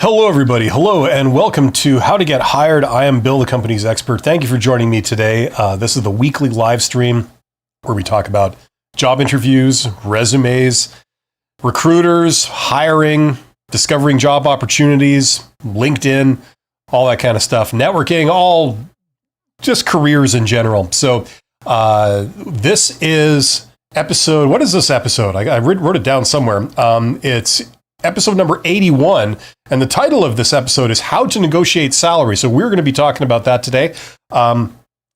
Hello, everybody. Hello, and welcome to How to Get Hired. I am Bill, the company's expert. Thank you for joining me today. This is the weekly live stream where we talk about job interviews, resumes, recruiters, hiring, discovering job opportunities, LinkedIn, all that kind of stuff, networking, all just careers in general. So this is episode, what is this episode? I wrote it down somewhere. It's episode number 81, and the title of this episode is How to Negotiate Salary. So we're going to be talking about that today. But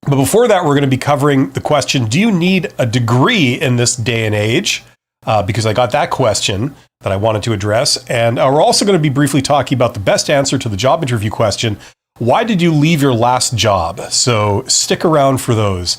before that, we're going to be covering the question, do you need a degree in this day and age? Because I got that question that I wanted to address. And we're also going to be briefly talking about the best answer to the job interview question, why did you leave your last job? So stick around for those.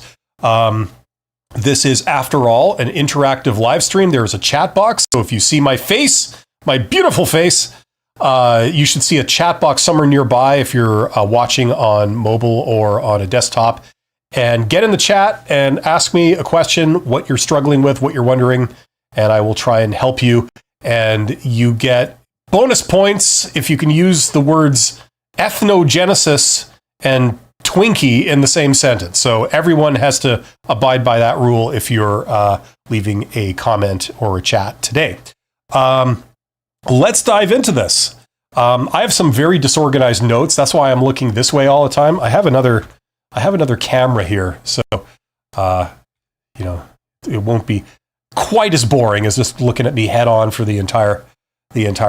This is, after all, an interactive live stream. There is a chat box. So if you see my face, my beautiful face, you should see a chat box somewhere nearby if you're watching on mobile or on a desktop. And get in the chat and ask me a question, what you're struggling with, what you're wondering, and I will try and help you. And you get bonus points if you can use the words ethnogenesis and Twinkie in the same sentence. So everyone has to abide by that rule if you're leaving a comment or a chat today. Let's dive into this. I have some very disorganized notes. That's why I'm looking this way all the time. I have another camera here, so it won't be quite as boring as just looking at me head on for the entire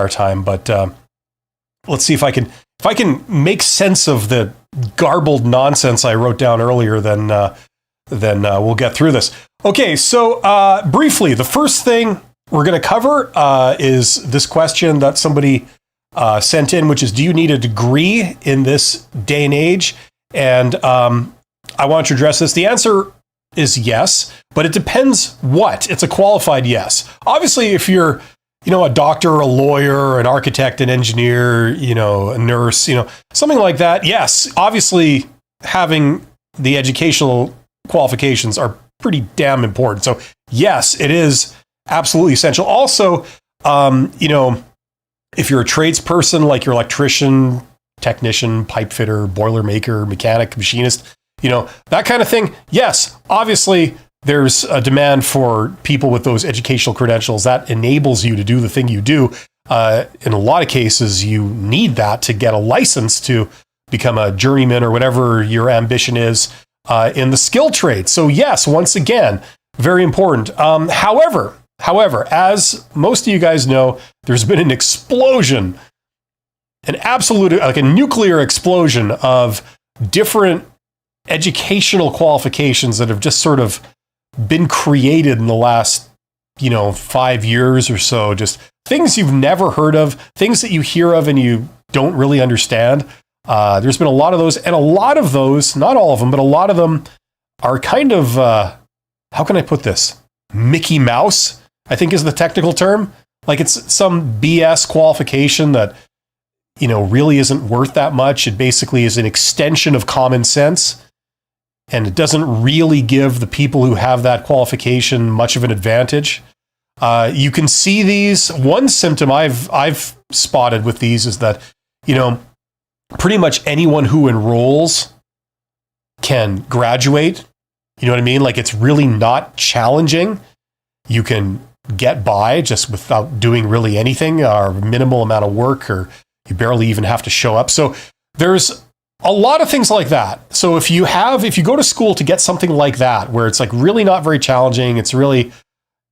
time. But let's see if I can make sense of the garbled nonsense I wrote down earlier. Then we'll get through this. Okay, so briefly, the first thing we're going to cover is this question that somebody sent in, which is, do you need a degree in this day and age? And I want to address this. The answer is yes, but it depends what. It's a qualified yes. Obviously, if you're, a doctor, a lawyer, an architect, an engineer, a nurse, something like that, yes, obviously having the educational qualifications are pretty damn important. So yes, it is absolutely essential. Also, if you're a tradesperson, like your electrician, technician, pipe fitter, boiler maker, mechanic, machinist, that kind of thing. Yes, obviously there's a demand for people with those educational credentials that enables you to do the thing you do. In a lot of cases, you need that to get a license to become a journeyman or whatever your ambition is in the skill trade. So yes, once again, very important. However, as most of you guys know, there's been an explosion, an absolute, like a nuclear explosion of different educational qualifications that have just sort of been created in the last, 5 years or so. Just things you've never heard of, things that you hear of and you don't really understand. There's been a lot of those, and a lot of those, not all of them, but a lot of them are kind of, how can I put this? Mickey Mouse, I think is the technical term. Like it's some BS qualification that, really isn't worth that much. It basically is an extension of common sense, and it doesn't really give the people who have that qualification much of an advantage. You can see these. One symptom I've spotted with these is that, pretty much anyone who enrolls can graduate. You know what I mean? Like it's really not challenging. You can get by just without doing really anything or minimal amount of work, or you barely even have to show up. So there's a lot of things like that. So if you go to school to get something like that, where it's like really not very challenging, it's really,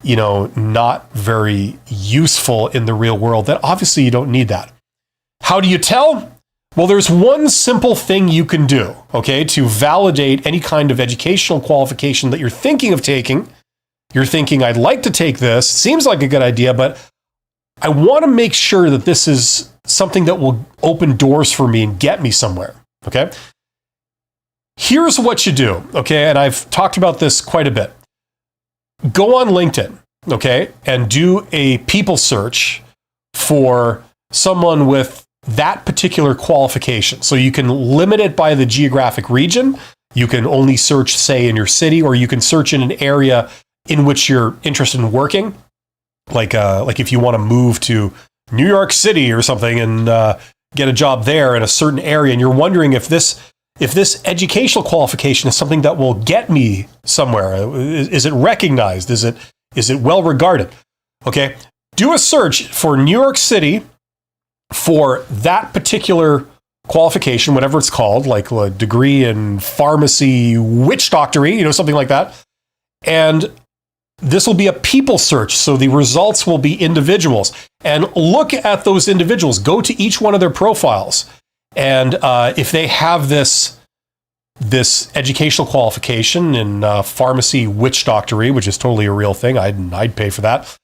not very useful in the real world, then obviously you don't need that. How do you tell? Well, there's one simple thing you can do, okay, to validate any kind of educational qualification that you're thinking of taking. You're thinking, I'd like to take this, seems like a good idea, but I want to make sure that this is something that will open doors for me and get me somewhere, okay? Here's what you do, okay, and I've talked about this quite a bit. Go on LinkedIn, okay, and do a people search for someone with that particular qualification. So you can limit it by the geographic region. You can only search, say, in your city, or you can search in an area in which you're interested in working. Like if you want to move to New York City or something, and get a job there in a certain area, and you're wondering if this educational qualification is something that will get me somewhere. Is it recognized? Is it well regarded? Okay, do a search for New York City for that particular qualification, whatever it's called, like a degree in pharmacy, witch doctory, something like that. And this will be a people search, so the results will be individuals. And look at those individuals. Go to each one of their profiles, and if they have this educational qualification in pharmacy witch doctory, which is totally a real thing, I'd pay for that.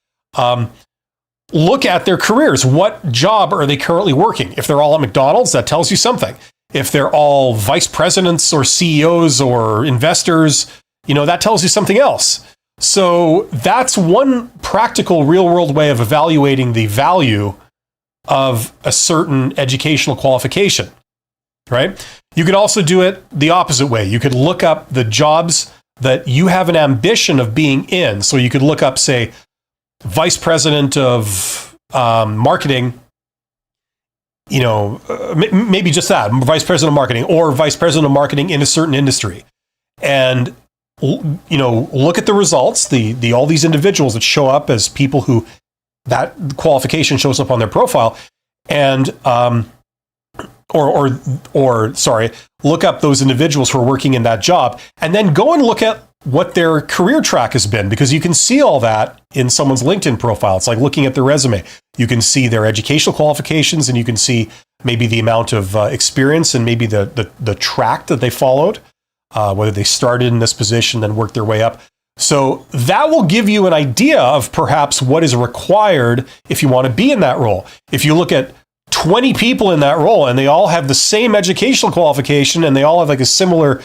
Look at their careers. What job are they currently working? If they're all at McDonald's, that tells you something. If they're all vice presidents or CEOs or investors, that tells you something else. So that's one practical real-world way of evaluating the value of a certain educational qualification, right? You could also do it the opposite way. You could look up the jobs that you have an ambition of being in. So you could look up, say, vice president of marketing, maybe just that, vice president of marketing, or vice president of marketing in a certain industry. And look at the results, all these individuals that show up as people who that qualification shows up on their profile, and look up those individuals who are working in that job, and then go and look at what their career track has been, because you can see all that in someone's LinkedIn profile. It's like looking at their resume. You can see their educational qualifications, and you can see maybe the amount of experience and maybe the track that they followed. Whether they started in this position, then worked their way up. So that will give you an idea of perhaps what is required if you want to be in that role. If you look at 20 people in that role and they all have the same educational qualification and they all have like a similar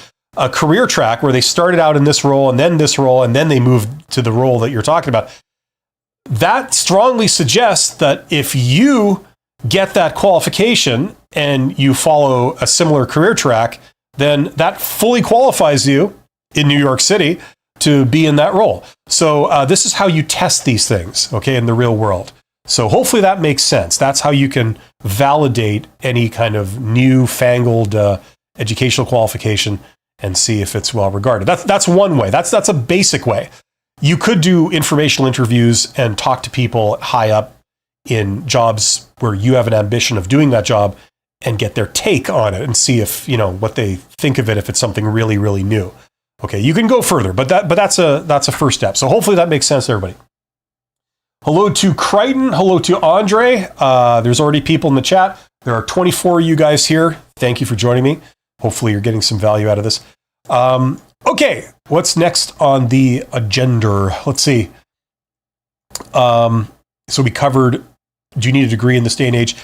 career track where they started out in this role and then this role and then they moved to the role that you're talking about, that strongly suggests that if you get that qualification and you follow a similar career track, then that fully qualifies you in New York City to be in that role. So this is how you test these things, okay, in the real world. So hopefully that makes sense. That's how you can validate any kind of newfangled educational qualification and see if it's well regarded. That's one way. That's a basic way. You could do informational interviews and talk to people high up in jobs where you have an ambition of doing that job and get their take on it and see if, what they think of it, if it's something really, really new. Okay, you can go further, but that's a first step. So hopefully that makes sense to everybody. Hello to Crichton. Hello to Andre. There's already people in the chat. There are 24 of you guys here. Thank you for joining me. Hopefully you're getting some value out of this. Okay, what's next on the agenda? Let's see. So we covered, do you need a degree in this day and age?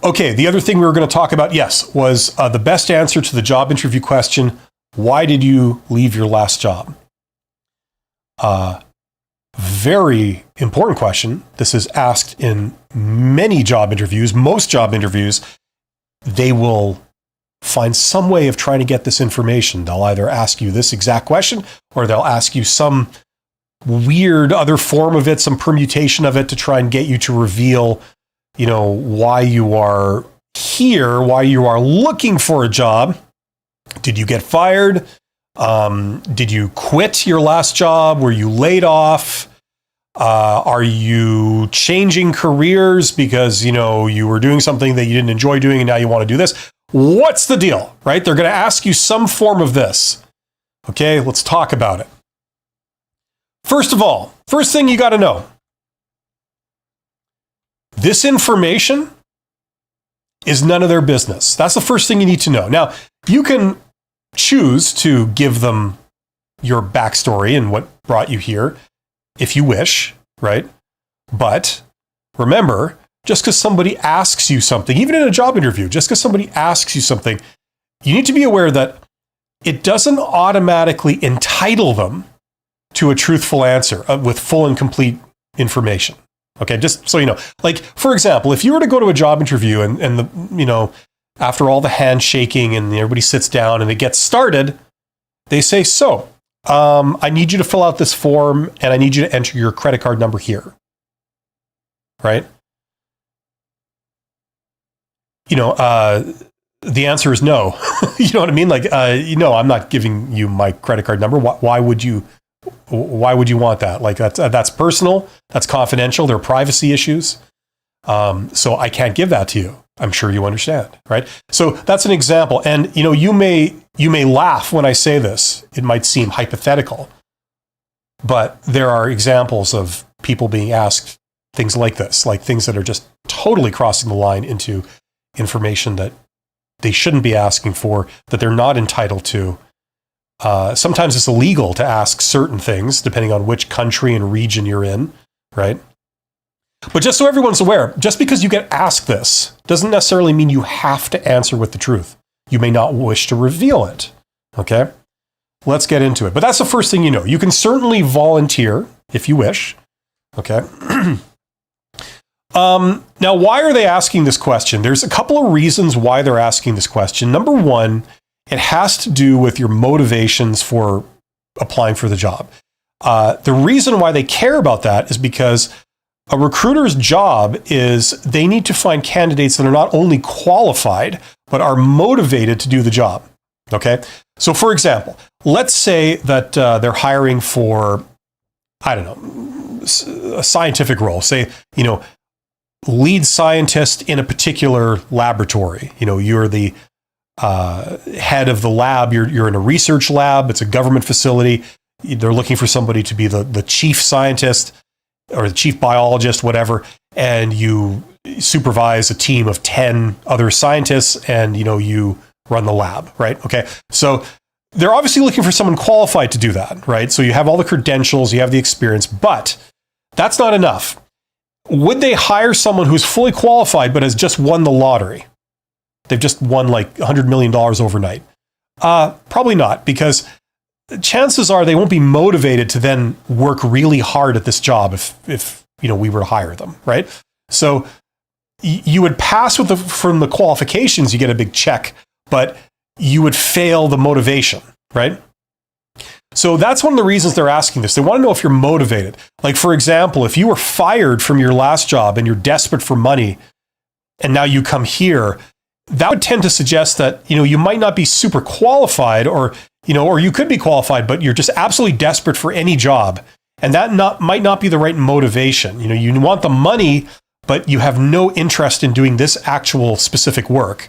Okay, the other thing we were going to talk about, yes, was the best answer to the job interview question, why did you leave your last job? Very important question. This is asked in many job interviews. Most job interviews, they will find some way of trying to get this information. They'll either ask you this exact question, or they'll ask you some weird other form of it, some permutation of it to try and get you to reveal why you are here, why you are looking for a job. Did you get fired? Did you quit your last job? Were you laid off? Are you changing careers because, you were doing something that you didn't enjoy doing and now you want to do this? What's the deal, right? They're going to ask you some form of this. Okay, let's talk about it. First of all, first thing you got to know, this information is none of their business. That's the first thing you need to know. Now, you can choose to give them your backstory and what brought you here if you wish, right? But remember, just because somebody asks you something, even in a job interview, just because somebody asks you something, you need to be aware that it doesn't automatically entitle them to a truthful answer with full and complete information. Okay, just so you know. Like, for example, if you were to go to a job interview and after all the handshaking and everybody sits down and it gets started, they say, so, I need you to fill out this form and I need you to enter your credit card number here. Right? the answer is no. You know what I mean? Like, no, I'm not giving you my credit card number. Why would you want that? Like, that's personal. That's confidential. There are privacy issues. So I can't give that to you. I'm sure you understand, right? So that's an example. And, you may laugh when I say this. It might seem hypothetical, but there are examples of people being asked things like this, like things that are just totally crossing the line into information that they shouldn't be asking for, that they're not entitled to. Sometimes it's illegal to ask certain things, depending on which country and region you're in, right? But just so everyone's aware, just because you get asked this doesn't necessarily mean you have to answer with the truth. You may not wish to reveal it, okay? Let's get into it. But that's the first thing you know. You can certainly volunteer if you wish, okay? Now, why are they asking this question? There's a couple of reasons why they're asking this question. Number one, it has to do with your motivations for applying for the job. The reason why they care about that is because a recruiter's job is they need to find candidates that are not only qualified, but are motivated to do the job. Okay? So for example, let's say that they're hiring for, I don't know, a scientific role. Say, lead scientist in a particular laboratory. You're the head of the lab. You're in a research lab. It's a government facility. They're looking for somebody to be the chief scientist or the chief biologist, whatever, and you supervise a team of 10 other scientists, and you run the lab, right? Okay, so they're obviously looking for someone qualified to do that, right? So you have all the credentials, you have the experience, but that's not enough. Would they hire someone who's fully qualified but has just won the lottery? They've just won like $100 million overnight. Probably not, because chances are they won't be motivated to then work really hard at this job if we were to hire them, right? So you would pass from the qualifications, you get a big check, but you would fail the motivation, right? So that's one of the reasons they're asking this. They want to know if you're motivated. Like, for example, if you were fired from your last job and you're desperate for money, and now you come here, that would tend to suggest that, you might not be super qualified, or you could be qualified, but you're just absolutely desperate for any job. And that might not be the right motivation. You want the money, but you have no interest in doing this actual specific work.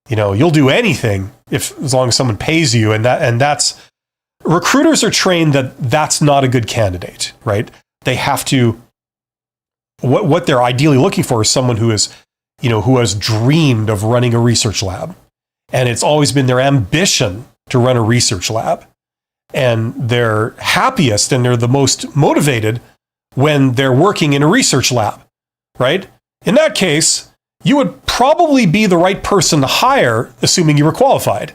You'll do anything as long as someone pays you. And that's, recruiters are trained that that's not a good candidate, right? They have to, what they're ideally looking for is someone who is, who has dreamed of running a research lab. And it's always been their ambition to run a research lab. And they're happiest and they're the most motivated when they're working in a research lab, right? In that case, you would probably be the right person to hire, assuming you were qualified,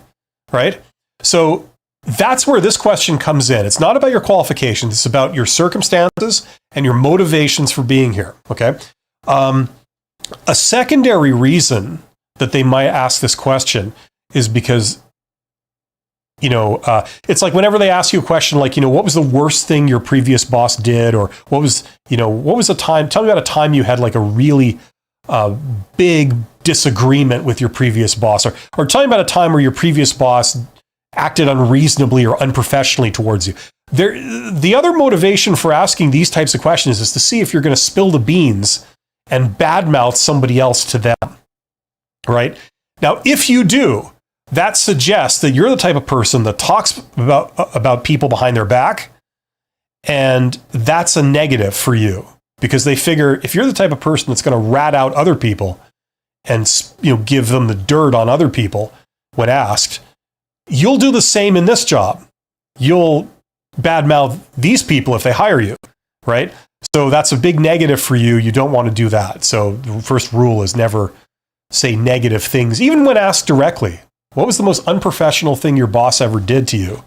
right? So that's where this question comes in. It's not about your qualifications. It's about your circumstances and your motivations for being here, okay? A secondary reason that they might ask this question is because, it's like whenever they ask you a question like, what was the worst thing your previous boss did? Or what was the time, tell me about a time you had like a really big disagreement with your previous boss, or tell me about a time where your previous boss acted unreasonably or unprofessionally towards you. The other motivation for asking these types of questions is to see if you're going to spill the beans and badmouth somebody else to them, right? Now, if you do, that suggests that you're the type of person that talks about people behind their back, and that's a negative for you, because they figure if you're the type of person that's going to rat out other people and give them the dirt on other people when asked, you'll do the same in this job. You'll badmouth these people if they hire you, right? So that's a big negative for you. You don't want to do that. So the first rule is never say negative things, even when asked directly. What was the most unprofessional thing your boss ever did to you?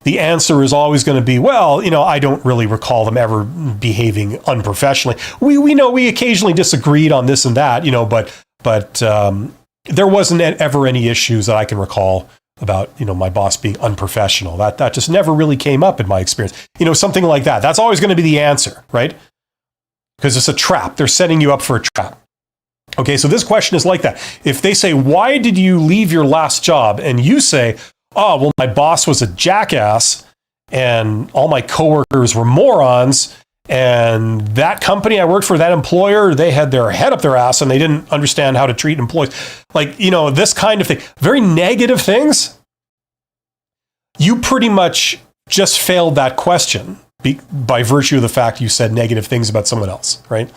The answer is always going to be, well, I don't really recall them ever behaving unprofessionally. We know we occasionally disagreed on this and that, but there wasn't ever any issues that I can recall about, my boss being unprofessional. That just never really came up in my experience. Something like that. That's always going to be the answer, right? Because it's a trap. They're setting you up for a trap. Okay, so this question is like that. If they say, why did you leave your last job? And you say, oh, well, my boss was a jackass and all my coworkers were morons. And that company I worked for, that employer, they had their head up their ass and they didn't understand how to treat employees. Like, this kind of thing. Very negative things. You pretty much just failed that question by virtue of the fact you said negative things about someone else, right?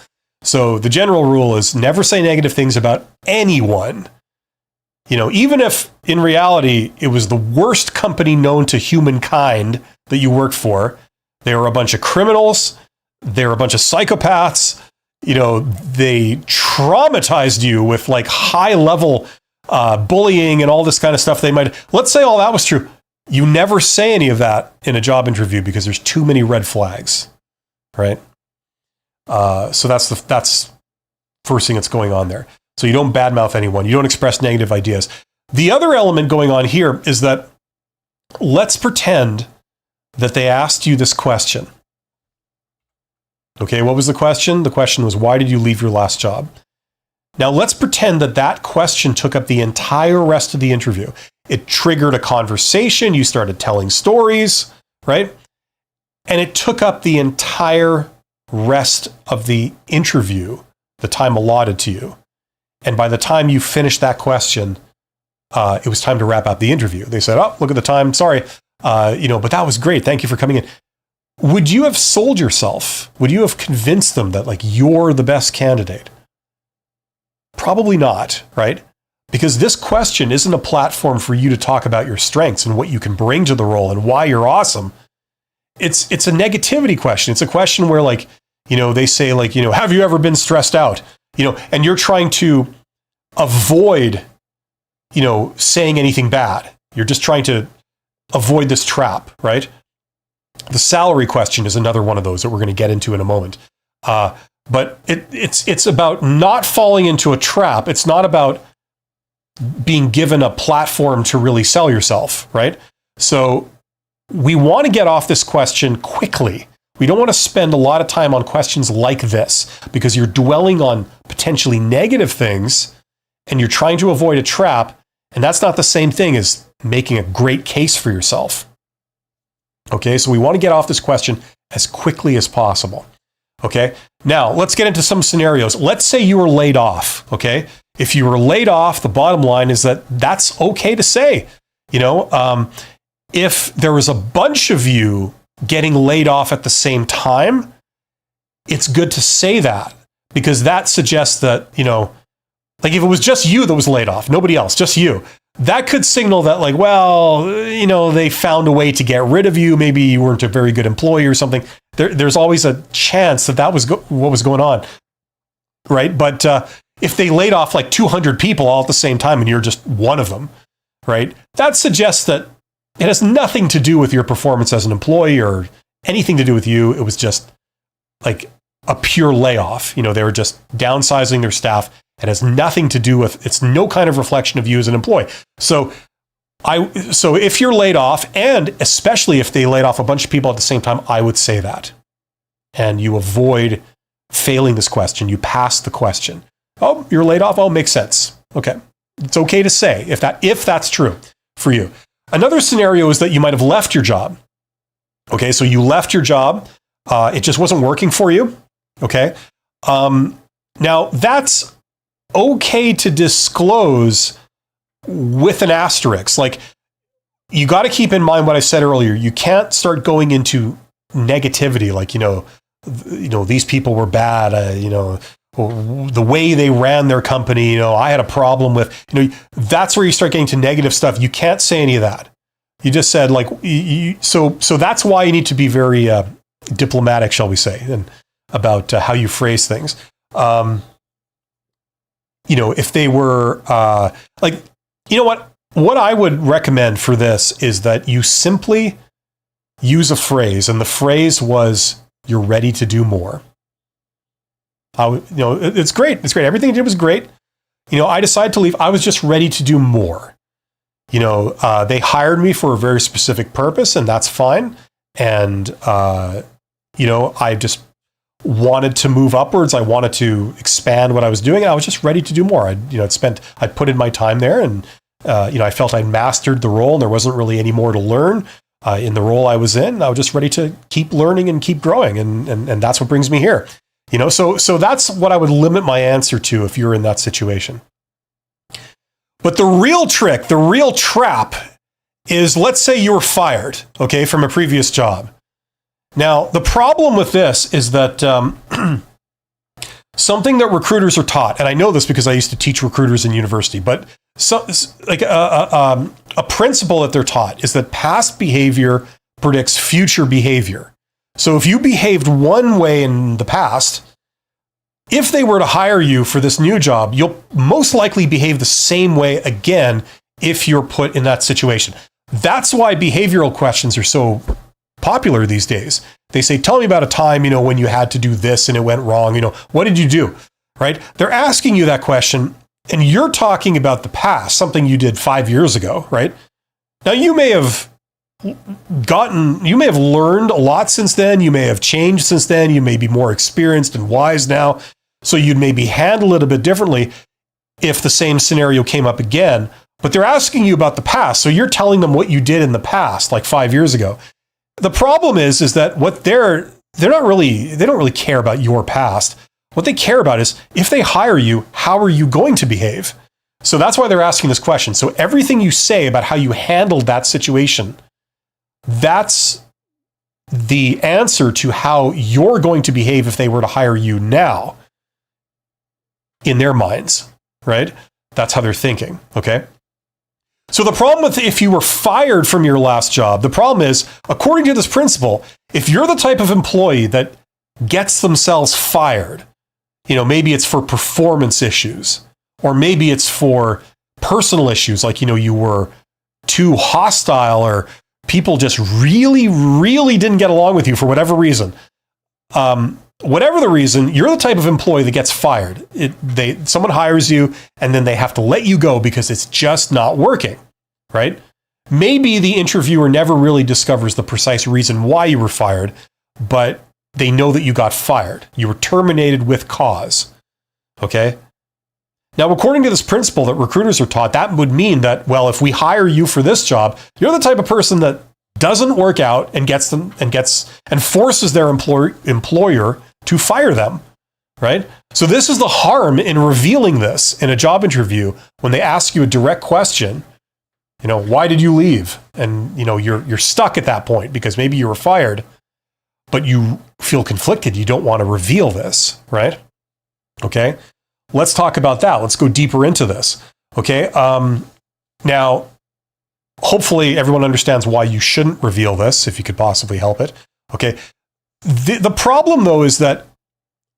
So the general rule is never say negative things about anyone. Even if in reality it was the worst company known to humankind that you worked for, they were a bunch of criminals, they were a bunch of psychopaths, they traumatized you with like high level bullying and all this kind of stuff. Let's say all that was true. You never say any of that in a job interview because there's too many red flags, right? So that's first thing that's going on there. So you don't badmouth anyone. You don't express negative ideas. The other element going on here is that let's pretend that they asked you this question. Okay, what was the question? The question was, why did you leave your last job? Now let's pretend that question took up the entire rest of the interview. It triggered a conversation. You started telling stories, right? And it took up the entire rest of the interview, the time allotted to you. And by the time you finished that question, it was time to wrap up the interview. They said, oh, look at the time. Sorry. But that was great. Thank you for coming in. Would you have sold yourself? Would you have convinced them that like you're the best candidate? Probably not, right? Because this question isn't a platform for you to talk about your strengths and what you can bring to the role and why you're awesome. It's a negativity question. It's a question where like, they say like, have you ever been stressed out? And you're trying to avoid, saying anything bad. You're just trying to avoid this trap, right? The salary question is another one of those that we're going to get into in a moment. But it's about not falling into a trap. It's not about being given a platform to really sell yourself, right? So we want to get off this question quickly. We don't want to spend a lot of time on questions like this because you're dwelling on potentially negative things and you're trying to avoid a trap. And that's not the same thing as making a great case for yourself. Okay, so we want to get off this question as quickly as possible. Okay, now let's get into some scenarios. Let's say you were laid off. Okay, if you were laid off, the bottom line is that that's okay to say. If there was a bunch of you getting laid off at the same time, it's good to say that because that suggests that, like if it was just you that was laid off, nobody else, just you, that could signal that like, well, they found a way to get rid of you. Maybe you weren't a very good employee or something. There's always a chance that was what was going on, right? But if they laid off like 200 people all at the same time and you're just one of them, right? That suggests that it has nothing to do with your performance as an employee or anything to do with you. It was just like a pure layoff. They were just downsizing their staff. It has nothing to do with, it's no kind of reflection of you as an employee. So if you're laid off, and especially if they laid off a bunch of people at the same time, I would say that. And you avoid failing this question. You pass the question. Oh, you're laid off? Oh, makes sense. Okay. It's okay to say if that's true for you. Another scenario is that you might have left your job. Okay, so you left your job. It just wasn't working for you. Okay. Now, that's okay to disclose with an asterisk. Like, you got to keep in mind what I said earlier. You can't start going into negativity. Like, these people were bad. The way they ran their company, I had a problem with, that's where you start getting to negative stuff. You can't say any of that. You just said like, so that's why you need to be very diplomatic, shall we say, and about how you phrase things. If they were what I would recommend for this is that you simply use a phrase, and the phrase was, "You're ready to do more." It's great. It's great. Everything you did was great. I decided to leave. I was just ready to do more. They hired me for a very specific purpose, and that's fine. And, I just wanted to move upwards. I wanted to expand what I was doing. And I was just ready to do more. I'd put in my time there, and I felt I mastered the role, and there wasn't really any more to learn in the role I was in. I was just ready to keep learning and keep growing, and that's what brings me here. So that's what I would limit my answer to if you're in that situation. But the real trick, the real trap is, let's say you were fired, okay, from a previous job. Now, the problem with this is that something that recruiters are taught, and I know this because I used to teach recruiters in university, but a principle that they're taught is that past behavior predicts future behavior. So if you behaved one way in the past, if they were to hire you for this new job, you'll most likely behave the same way again if you're put in that situation. That's why behavioral questions are so popular these days. They say, tell me about a time, when you had to do this and it went wrong. What did you do? Right? They're asking you that question, and you're talking about the past, something you did 5 years ago, right? Now, you may have learned a lot since then. You may have changed since then. You may be more experienced and wise now. So you'd maybe handle it a bit differently if the same scenario came up again. But they're asking you about the past. So you're telling them what you did in the past, like 5 years ago. The problem is that what they don't really care about your past. What they care about is, if they hire you, how are you going to behave? So that's why they're asking this question. So everything you say about how you handled that situation, that's the answer to how you're going to behave if they were to hire you now, in their minds, right? That's how they're thinking, okay? So the problem with if you were fired from your last job, the problem is, according to this principle, if you're the type of employee that gets themselves fired, maybe it's for performance issues, or maybe it's for personal issues, like, you were too hostile, or people just really, really didn't get along with you for whatever reason. Whatever the reason, you're the type of employee that gets fired. Someone hires you, and then they have to let you go because it's just not working, right? Maybe the interviewer never really discovers the precise reason why you were fired, but they know that you got fired. You were terminated with cause, okay? Now, according to this principle that recruiters are taught, that would mean that, well, if we hire you for this job, you're the type of person that doesn't work out and forces their employer to fire them, right? So this is the harm in revealing this in a job interview when they ask you a direct question, why did you leave? And, you're stuck at that point because maybe you were fired, but you feel conflicted. You don't want to reveal this, right? Okay. Let's talk about that. Let's go deeper into this. Okay. Now, hopefully everyone understands why you shouldn't reveal this, if you could possibly help it. Okay. The problem, though, is that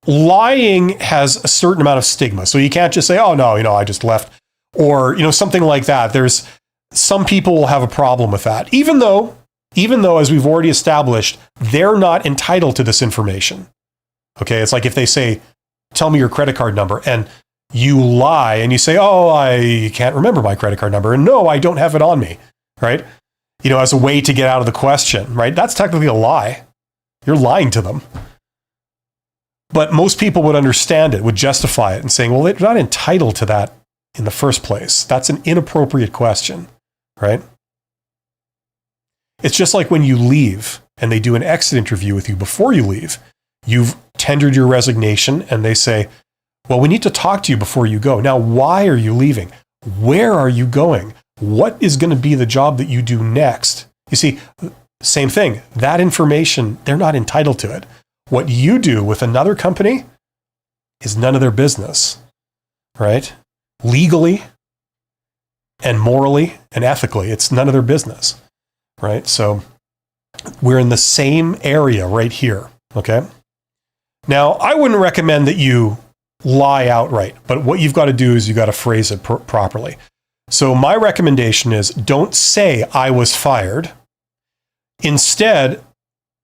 lying has a certain amount of stigma. So you can't just say, oh, no, I just left, or, something like that. There's some people will have a problem with that, even though, as we've already established, they're not entitled to this information. Okay. It's like if they say, tell me your credit card number, and you lie and you say, oh, I can't remember my credit card number, and no, I don't have it on me, right? As a way to get out of the question, right? That's technically a lie. You're lying to them. But most people would understand it, would justify it, and saying, well, they're not entitled to that in the first place. That's an inappropriate question, right? It's just like when you leave and they do an exit interview with you before you leave. You've tendered your resignation, and they say, well, we need to talk to you before you go. Now, why are you leaving? Where are you going? What is going to be the job that you do next? You see, same thing. That information, they're not entitled to it. What you do with another company is none of their business, right? Legally and morally and ethically, it's none of their business, right? So we're in the same area right here, okay? Now, I wouldn't recommend that you lie outright, but what you've got to do is you've got to phrase it properly. So my recommendation is, don't say I was fired. Instead,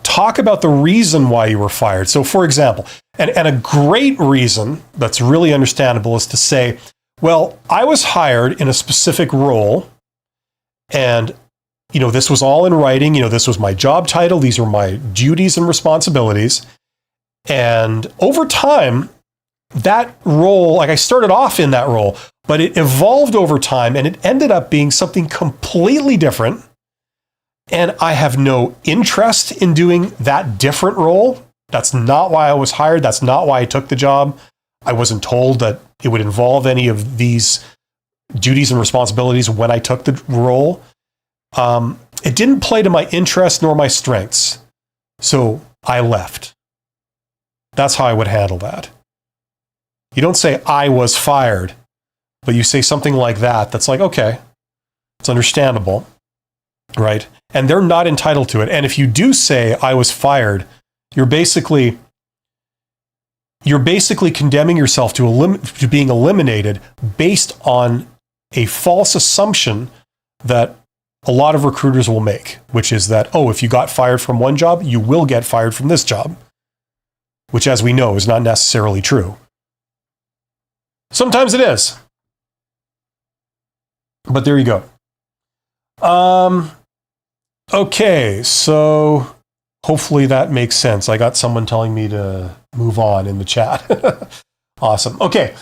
talk about the reason why you were fired. So for example, and a great reason that's really understandable is to say, well, I was hired in a specific role, and this was all in writing. This was my job title. These were my duties and responsibilities. And over time, that role, like I started off in that role, but it evolved over time and it ended up being something completely different. And I have no interest in doing that different role. That's not why I was hired. That's not why I took the job. I wasn't told that it would involve any of these duties and responsibilities when I took the role. It didn't play to my interest nor my strengths. So I left. That's how I would handle that. You don't say I was fired, but you say something like that. That's like, okay, it's understandable, right? And they're not entitled to it. And if you do say I was fired, you're basically condemning yourself to being eliminated based on a false assumption that a lot of recruiters will make, which is that, oh, if you got fired from one job, you will get fired from this job, which, as we know, is not necessarily true. Sometimes it is. But there you go. Okay, so hopefully that makes sense. I got someone telling me to move on in the chat. Awesome. Okay,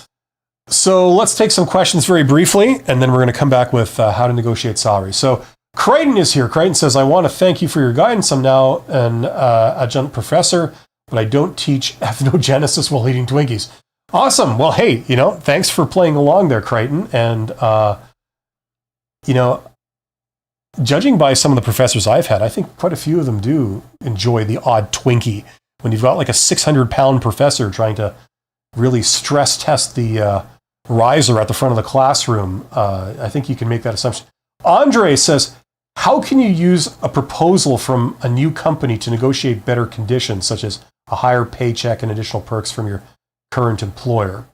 so let's take some questions very briefly, and then we're going to come back with how to negotiate salary. So Crichton is here. Crichton says, I want to thank you for your guidance. I'm now an adjunct professor, but I don't teach ethnogenesis while eating Twinkies. Awesome. Well, hey, thanks for playing along there, Crichton. And, judging by some of the professors I've had, I think quite a few of them do enjoy the odd Twinkie. When you've got like a 600-pound professor trying to really stress test the riser at the front of the classroom, I think you can make that assumption. Andre says, how can you use a proposal from a new company to negotiate better conditions, such as a higher paycheck and additional perks from your current employer?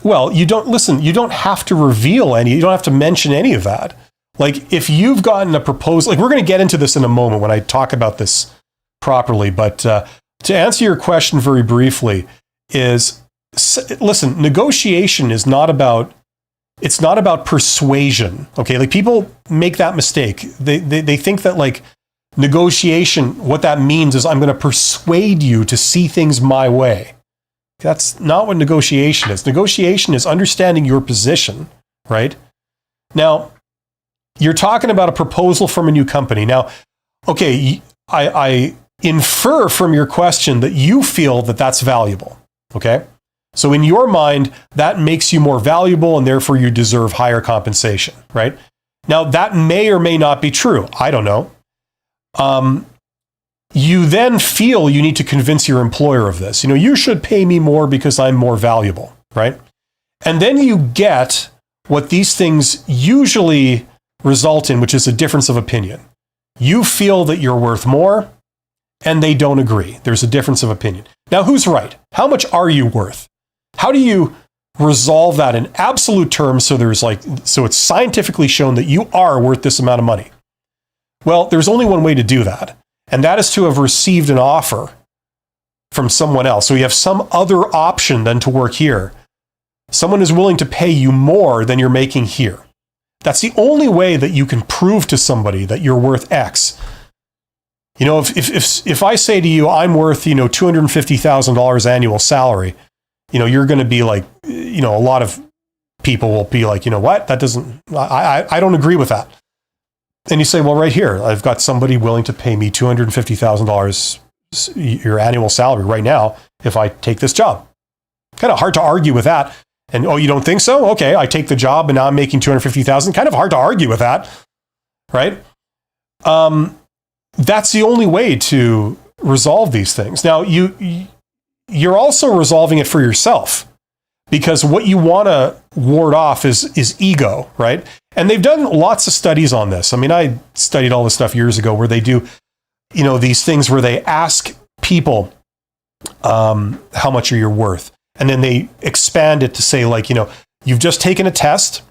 Well, you don't have to reveal any, you don't have to mention any of that. Like if you've gotten a proposal, like we're going to get into this in a moment when I talk about this properly, but to answer your question very briefly is, listen, negotiation is not about, it's not about persuasion. Okay. Like people make that mistake. They think that like negotiation, what that means is I'm going to persuade you to see things my way. That's not what negotiation is. Negotiation is understanding your position, right? Now, you're talking about a proposal from a new company. Now, okay, I infer from your question that you feel that that's valuable, okay? So in your mind, that makes you more valuable and therefore you deserve higher compensation, right? Now, that may or may not be true. I don't know. You then feel you need to convince your employer of this. You should pay me more because I'm more valuable, right? And then you get what these things usually result in, which is a difference of opinion. You feel that you're worth more, and they don't agree. There's a difference of opinion. Now, who's right? How much are you worth? How do you resolve that in absolute terms so it's scientifically shown that you are worth this amount of money? Well, there's only one way to do that. And that is to have received an offer from someone else. So you have some other option than to work here. Someone is willing to pay you more than you're making here. That's the only way that you can prove to somebody that you're worth X. If I say to you, I'm worth, $250,000 annual salary, you're going to be like, a lot of people will be like, what? That doesn't, I don't agree with that. And you say, well, right here, I've got somebody willing to pay me $250,000 your annual salary right now if I take this job. Kind of hard to argue with that. And, oh, you don't think so? Okay, I take the job and now I'm making $250,000. Kind of hard to argue with that, right? That's the only way to resolve these things. Now, you're also resolving it for yourself. Because what you want to ward off is ego, right? And they've done lots of studies on this. I mean, I studied all this stuff years ago where they do, these things where they ask people how much are you worth? And then they expand it to say you've just taken a test.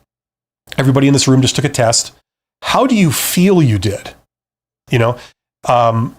Everybody in this room just took a test. How do you feel you did? And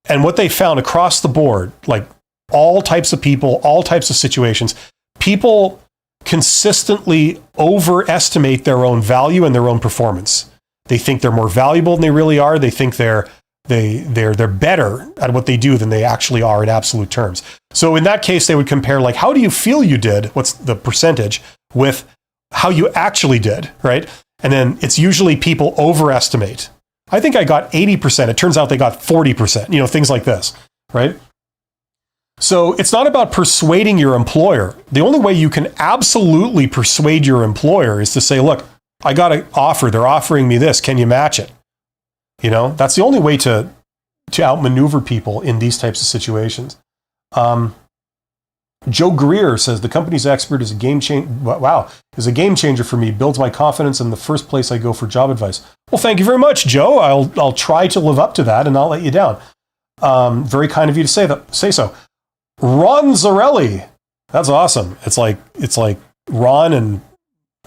what they found across the board, like all types of people, all types of situations, people consistently overestimate their own value and their own performance. They think they're more valuable than they really are. They think they're better at what they do than they actually are in absolute terms. So in that case, they would compare like, how do you feel you did? What's the percentage with how you actually did, right? And then it's usually people overestimate. I think I got 80%. It turns out they got 40%, things like this, right? So it's not about persuading your employer. The only way you can absolutely persuade your employer is to say, look, I got an offer. They're offering me this. Can you match it? That's the only way to outmaneuver people in these types of situations. Joe Greer says the company's expert is a game changer. Wow, is a game changer for me. Builds my confidence in the first place I go for job advice. Well, thank you very much, Joe. I'll try to live up to that and not let you down. Very kind of you to say so. Ron Zarelli, that's awesome. It's like Ron and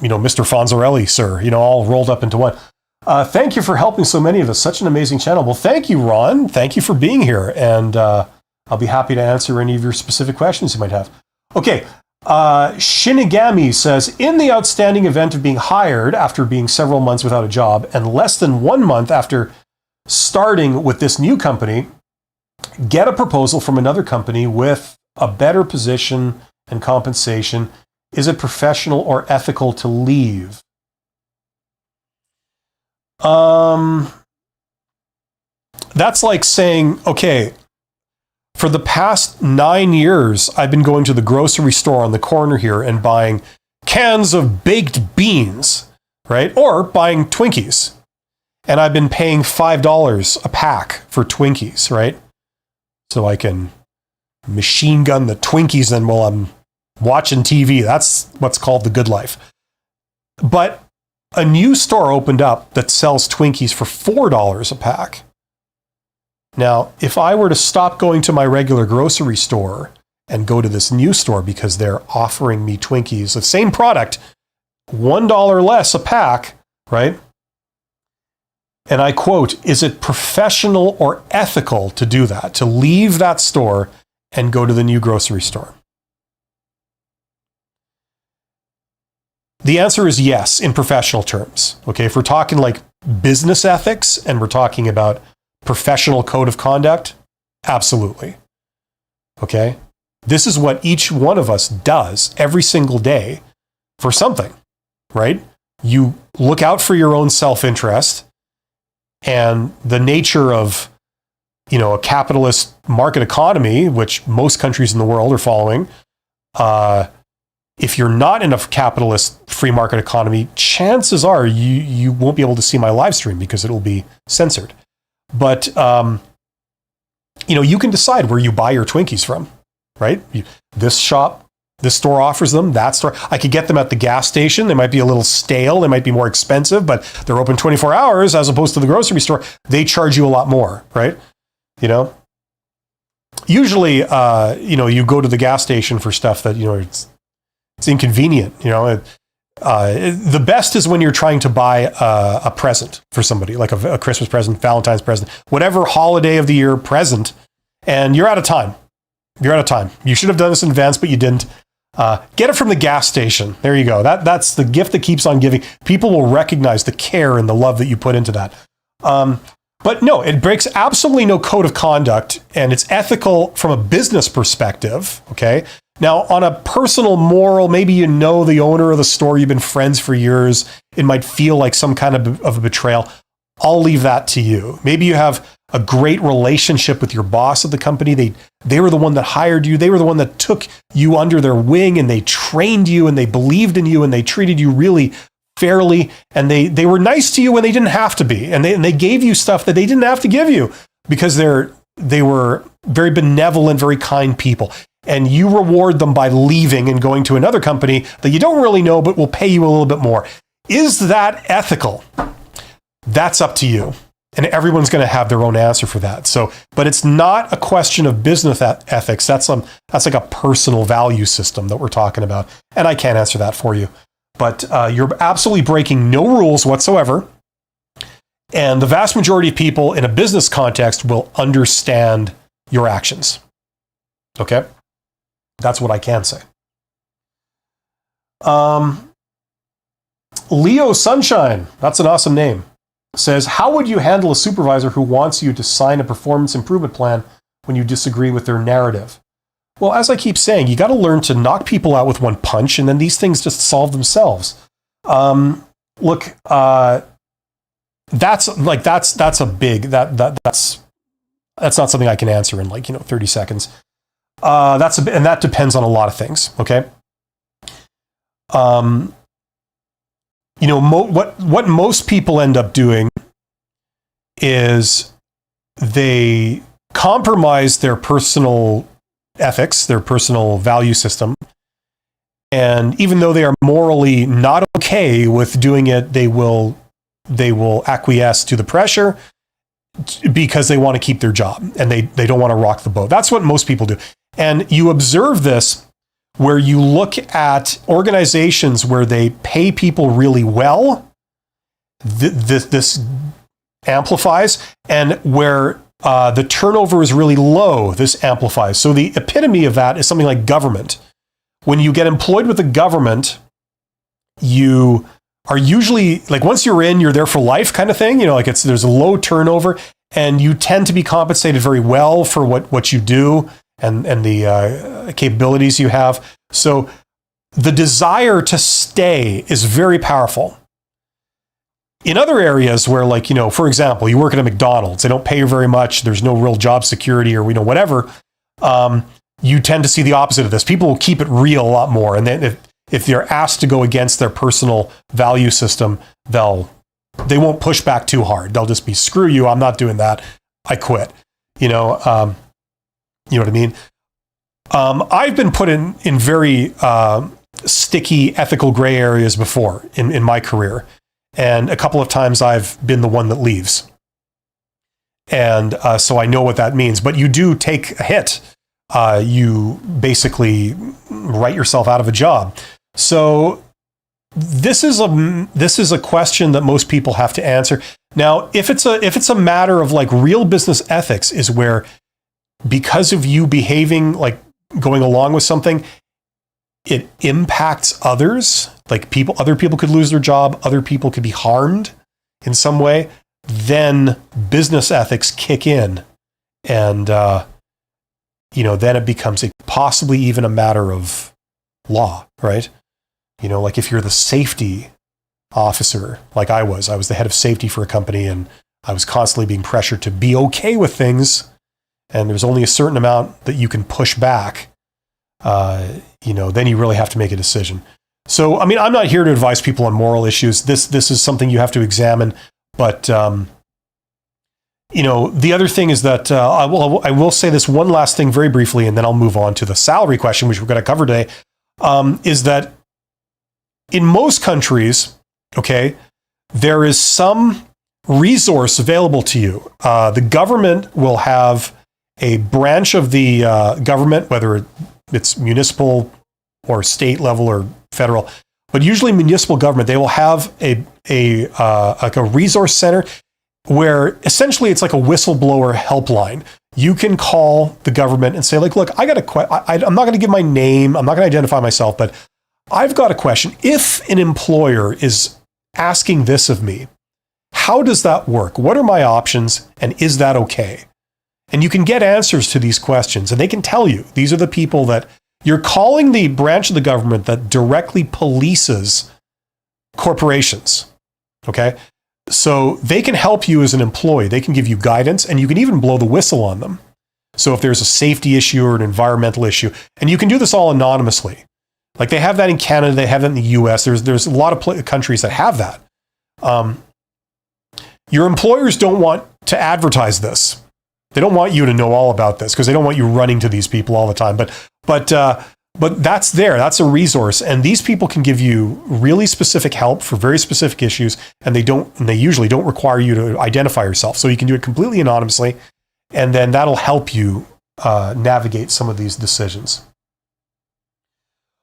Mr. Fonzarelli, sir. All rolled up into one. Thank you for helping so many of us. Such an amazing channel. Well, thank you, Ron. Thank you for being here. And I'll be happy to answer any of your specific questions you might have. Okay. Shinigami says, in the outstanding event of being hired after being several months without a job and less than 1 month after starting with this new company, get a proposal from another company with a better position and compensation. Is it professional or ethical to leave? That's like saying, okay, for the past 9 years, I've been going to the grocery store on the corner here and buying cans of baked beans, right? Or buying Twinkies. And I've been paying $5 a pack for Twinkies, right? So I can machine gun the Twinkies then while I'm watching TV. That's what's called the good life. But a new store opened up that sells Twinkies for $4 a pack. Now, if I were to stop going to my regular grocery store and go to this new store because they're offering me Twinkies, the same product, $1 less a pack, right? And I quote, is it professional or ethical to do that, to leave that store and go to the new grocery store? The answer is yes, in professional terms. Okay, if we're talking like business ethics and we're talking about professional code of conduct, absolutely. Okay, this is what each one of us does every single day for something, right? You look out for your own self-interest, and the nature of, a capitalist market economy, which most countries in the world are following, if you're not in a capitalist free market economy, chances are you won't be able to see my live stream because it will be censored. But, you can decide where you buy your Twinkies from, right? This store offers them, that store. I could get them at the gas station. They might be a little stale. They might be more expensive, but they're open 24 hours as opposed to the grocery store. They charge you a lot more, right? Usually, you go to the gas station for stuff that, it's inconvenient. The best is when you're trying to buy a present for somebody, like a Christmas present, Valentine's present, whatever holiday of the year present, and you're out of time. You should have done this in advance, but you didn't. Get it from the gas station. There you go. That's the gift that keeps on giving. People will recognize the care and the love that you put into that. But no, it breaks absolutely no code of conduct, and it's ethical from a business perspective, okay? Now, on a personal moral, maybe the owner of the store, you've been friends for years, it might feel like some kind of a betrayal. I'll leave that to you. Maybe you have a great relationship with your boss at the company. They were the one that hired you. They were the one that took you under their wing, and they trained you, and they believed in you, and they treated you really fairly, and they were nice to you when they didn't have to be, and they gave you stuff that they didn't have to give you because they were very benevolent, very kind people. And you reward them by leaving and going to another company that you don't really know but will pay you a little bit more. Is that ethical? That's up to you. And everyone's going to have their own answer for that. But it's not a question of business ethics. That's like a personal value system that we're talking about. And I can't answer that for you. But you're absolutely breaking no rules whatsoever. And the vast majority of people in a business context will understand your actions. Okay? That's what I can say. Leo Sunshine. That's an awesome name. says, how would you handle a supervisor who wants you to sign a performance improvement plan when you disagree with their narrative? Well, as I keep saying, you got to learn to knock people out with one punch, and then these things just solve themselves. Look, that's a big, that's not something I can answer in 30 seconds. And that depends on a lot of things. Okay. What most people end up doing is they compromise their personal ethics, their personal value system. And even though they are morally not okay with doing it, they will acquiesce to the pressure because they want to keep their job and they don't want to rock the boat. That's what most people do. And you observe this where you look at organizations where they pay people really well. This amplifies, and where the turnover is really low, this amplifies. So the epitome of that is something like government. When you get employed with the government, you are usually, once you're there for life kind of thing, there's a low turnover, and you tend to be compensated very well for what you do and the capabilities you have. So the desire to stay is very powerful. In other areas where, for example, you work at a McDonald's, they don't pay you very much, there's no real job security or whatever, you tend to see the opposite of this. People will keep it real a lot more. And then if they're asked to go against their personal value system, they won't push back too hard. They'll just be, screw you, I'm not doing that, I quit. You know what I mean? I've been put in very sticky ethical gray areas before in my career. And a couple of times I've been the one that leaves. And so I know what that means. But you do take a hit. You basically write yourself out of a job. So this is a question that most people have to answer. Now, if it's a matter of real business ethics, is where because of you behaving going along with something, it impacts others. Other people could lose their job. Other people could be harmed in some way. Then business ethics kick in, and then it becomes possibly even a matter of law, right? If you're the safety officer, like I was the head of safety for a company, and I was constantly being pressured to be okay with things, and there's only a certain amount that you can push back. Then you really have to make a decision. So, I'm not here to advise people on moral issues. This is something you have to examine. But, the other thing is that I will say this one last thing very briefly, and then I'll move on to the salary question, which we're going to cover today, is that in most countries, okay, there is some resource available to you. The government will have a branch of the government, whether it's municipal or state level or federal, but usually municipal government, they will have a resource center where essentially it's like a whistleblower helpline. You can call the government and say, look, I'm not going to give my name, I'm not going to identify myself, but I've got a question. If an employer is asking this of me, how does that work? What are my options? And is that okay? And you can get answers to these questions, and they can tell you, these are the people that you're calling, the branch of the government that directly polices corporations. Okay. So they can help you as an employee. They can give you guidance, and you can even blow the whistle on them. So if there's a safety issue or an environmental issue, and you can do this all anonymously. They have that in Canada, they have that in the US. There's a lot of countries that have that. Your employers don't want to advertise this. They don't want you to know all about this because they don't want you running to these people all the time. But that's there. That's a resource, and these people can give you really specific help for very specific issues, and they usually don't require you to identify yourself. So you can do it completely anonymously, and then that'll help you navigate some of these decisions.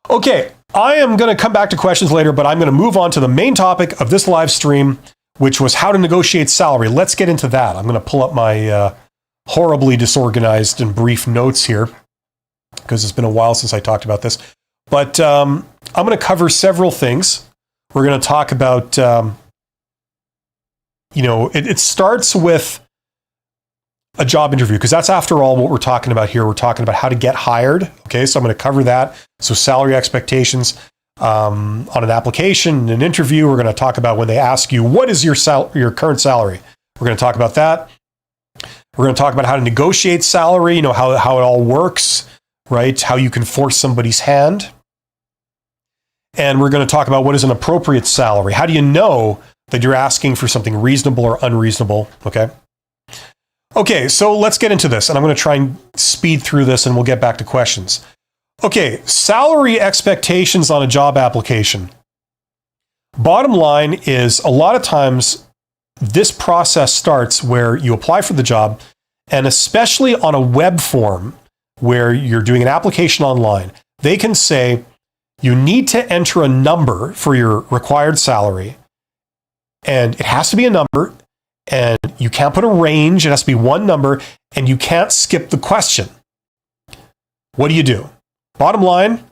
Okay, I am going to come back to questions later, but I'm going to move on to the main topic of this live stream, which was how to negotiate salary. Let's get into that. I'm going to pull up my horribly disorganized and brief notes here, because it's been a while since I talked about this. But I'm going to cover several things. We're going to talk about it starts with a job interview, because that's, after all, what we're talking about here. We're talking about how to get hired. Okay, so I'm going to cover that. So salary expectations on an application, an interview. We're going to talk about when they ask you, what is your current salary? We're going to talk about that. We're going to talk about how to negotiate salary, how it all works, right? How you can force somebody's hand. And we're going to talk about what is an appropriate salary. How do you know that you're asking for something reasonable or unreasonable? Okay, so let's get into this, and I'm going to try and speed through this, and we'll get back to questions. Okay, salary expectations on a job application. Bottom line is, a lot of times this process starts where you apply for the job, and especially on a web form where you're doing an application online, they can say you need to enter a number for your required salary, and it has to be a number. And you can't put a range. It has to be one number, and you can't skip the question. What do? Bottom line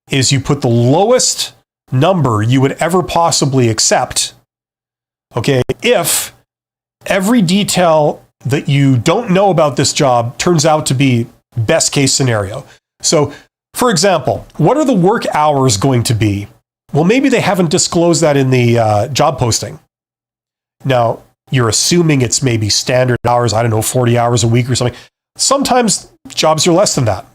is, you put the lowest number you would ever possibly accept, okay, if every detail that you don't know about this job turns out to be best case scenario. So, for example, what are the work hours going to be? Well, maybe they haven't disclosed that in the job posting. Now, you're assuming it's maybe standard hours, 40 hours a week or something. Sometimes jobs are less than that.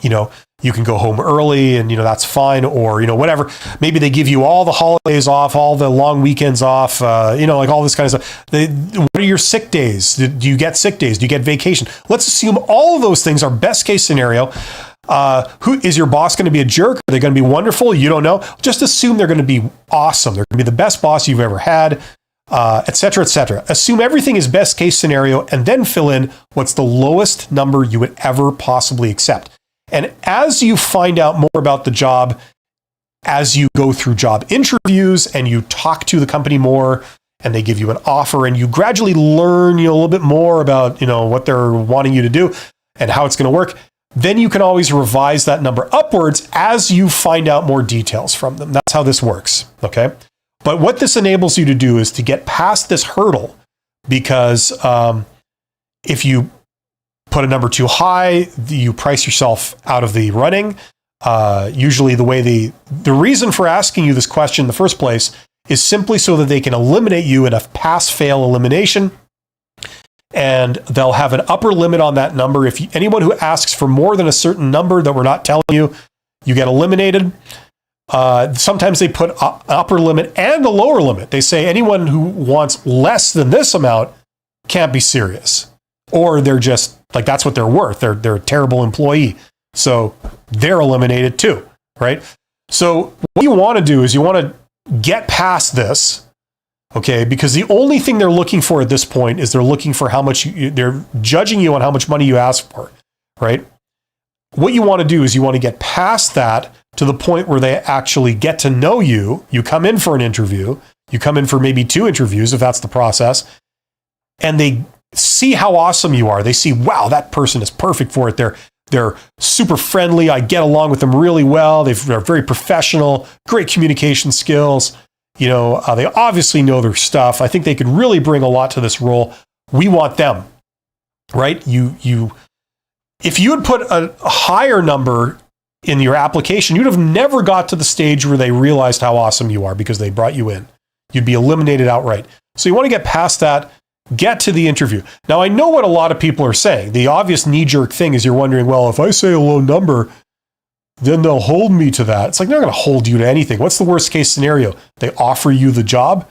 You can go home early, and, that's fine, or, whatever. Maybe they give you all the holidays off, all the long weekends off, like all this kind of stuff. What are your sick days? Do you get sick days? Do you get vacation? Let's assume all of those things are best case scenario. Who is your boss going to be a jerk? Are they going to be wonderful? You don't know. Just assume they're going to be awesome. They're going to be the best boss you've ever had. Et cetera, et cetera. Assume everything is best case scenario, and then fill in what's the lowest number you would ever possibly accept. And as you find out more about the job, as you go through job interviews and you talk to the company more, and they give you an offer, and you gradually learn a little bit more about what they're wanting you to do and how it's going to work, then you can always revise that number upwards as you find out more details from them. That's how this works. Okay. But what this enables you to do is to get past this hurdle, because if you put a number too high, you price yourself out of the running. Usually the reason for asking you this question in the first place is simply so that they can eliminate you in a pass-fail elimination, and they'll have an upper limit on that number. If anyone who asks for more than a certain number that we're not telling you, you get eliminated. Sometimes they put an upper limit and a lower limit. They say anyone who wants less than this amount can't be serious, or they're just like, that's what they're worth. They're a terrible employee. So they're eliminated too, right? So what you want to do is you want to get past this, okay? Because the only thing they're looking for at this point is they're looking for how much they're judging you on how much money you ask for, right? What you want to do is you want to get past that to the point where they actually get to know you. You come in for an interview. You come in for maybe 2 interviews, if that's the process, and they see how awesome you are. They see, wow, that person is perfect for it. They're super friendly. I get along with them really well. They're very professional, great communication skills. They obviously know their stuff. I think they could really bring a lot to this role. We want them, right? If you had put a higher number in your application, you'd have never got to the stage where they realized how awesome you are because they brought you in. You'd be eliminated outright. So you want to get past that, get to the interview. Now, I know what a lot of people are saying. The obvious knee-jerk thing is you're wondering, well, if I say a low number, then they'll hold me to that. It's like, they're not going to hold you to anything. What's the worst case scenario? They offer you the job.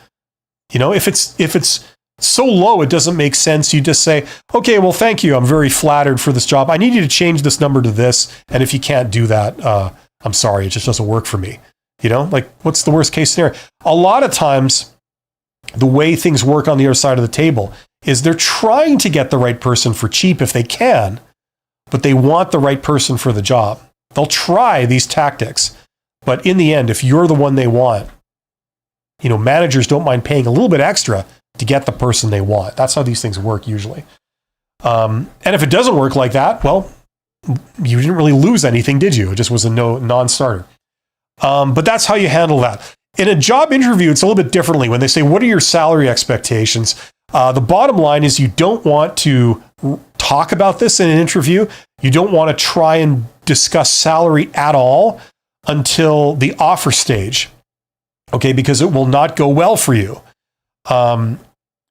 If it's so low, it doesn't make sense. You just say, okay, well, thank you. I'm very flattered for this job. I need you to change this number to this. And if you can't do that, I'm sorry, it just doesn't work for me. What's the worst case scenario? A lot of times, the way things work on the other side of the table is they're trying to get the right person for cheap if they can, but they want the right person for the job. They'll try these tactics, but in the end, if you're the one they want, managers don't mind paying a little bit extra to get the person they want. That's how these things work usually. And if it doesn't work like that, well, you didn't really lose anything, did you? It just was a non-starter. But that's how you handle that. in a job interview, it's a little bit differently. When they say, what are your salary expectations? The bottom line is you don't want to talk about this in an interview. You don't want to try and discuss salary at all until the offer stage, okay? Because it will not go well for you.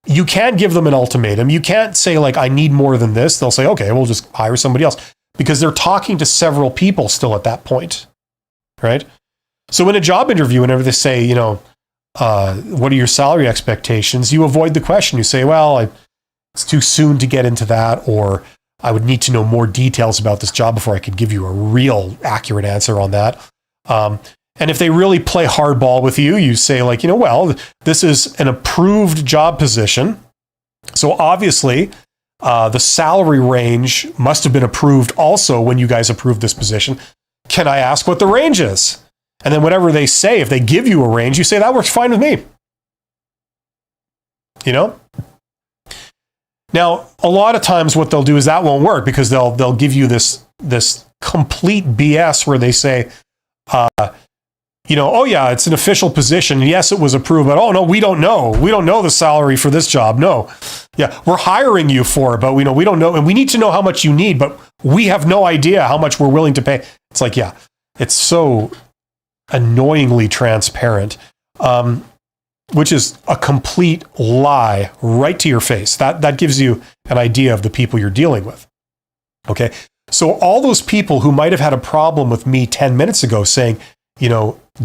You can't give them an ultimatum. You can't say like, I need more than this. They'll say, okay, we'll just hire somebody else, because they're talking to several people still at that point, right? So in a job interview, whenever they say, what are your salary expectations? You avoid the question. You say, well, it's too soon to get into that, or I would need to know more details about this job before I could give you a real accurate answer on that. And if they really play hardball with you, you say like, well, this is an approved job position. So obviously, the salary range must have been approved also when you guys approved this position. Can I ask what the range is? And then whatever they say, if they give you a range, you say, that works fine with me. Now, a lot of times what they'll do is that won't work, because they'll give you this complete BS where they say, oh yeah, it's an official position. Yes, it was approved, but oh no, we don't know. We don't know the salary for this job. No. Yeah, we're hiring you for it, but we don't know. And we need to know how much you need, but we have no idea how much we're willing to pay. It's like, yeah, it's so annoyingly transparent, which is a complete lie right to your face. That gives you an idea of the people you're dealing with. Okay. So all those people who might have had a problem with me 10 minutes ago saying,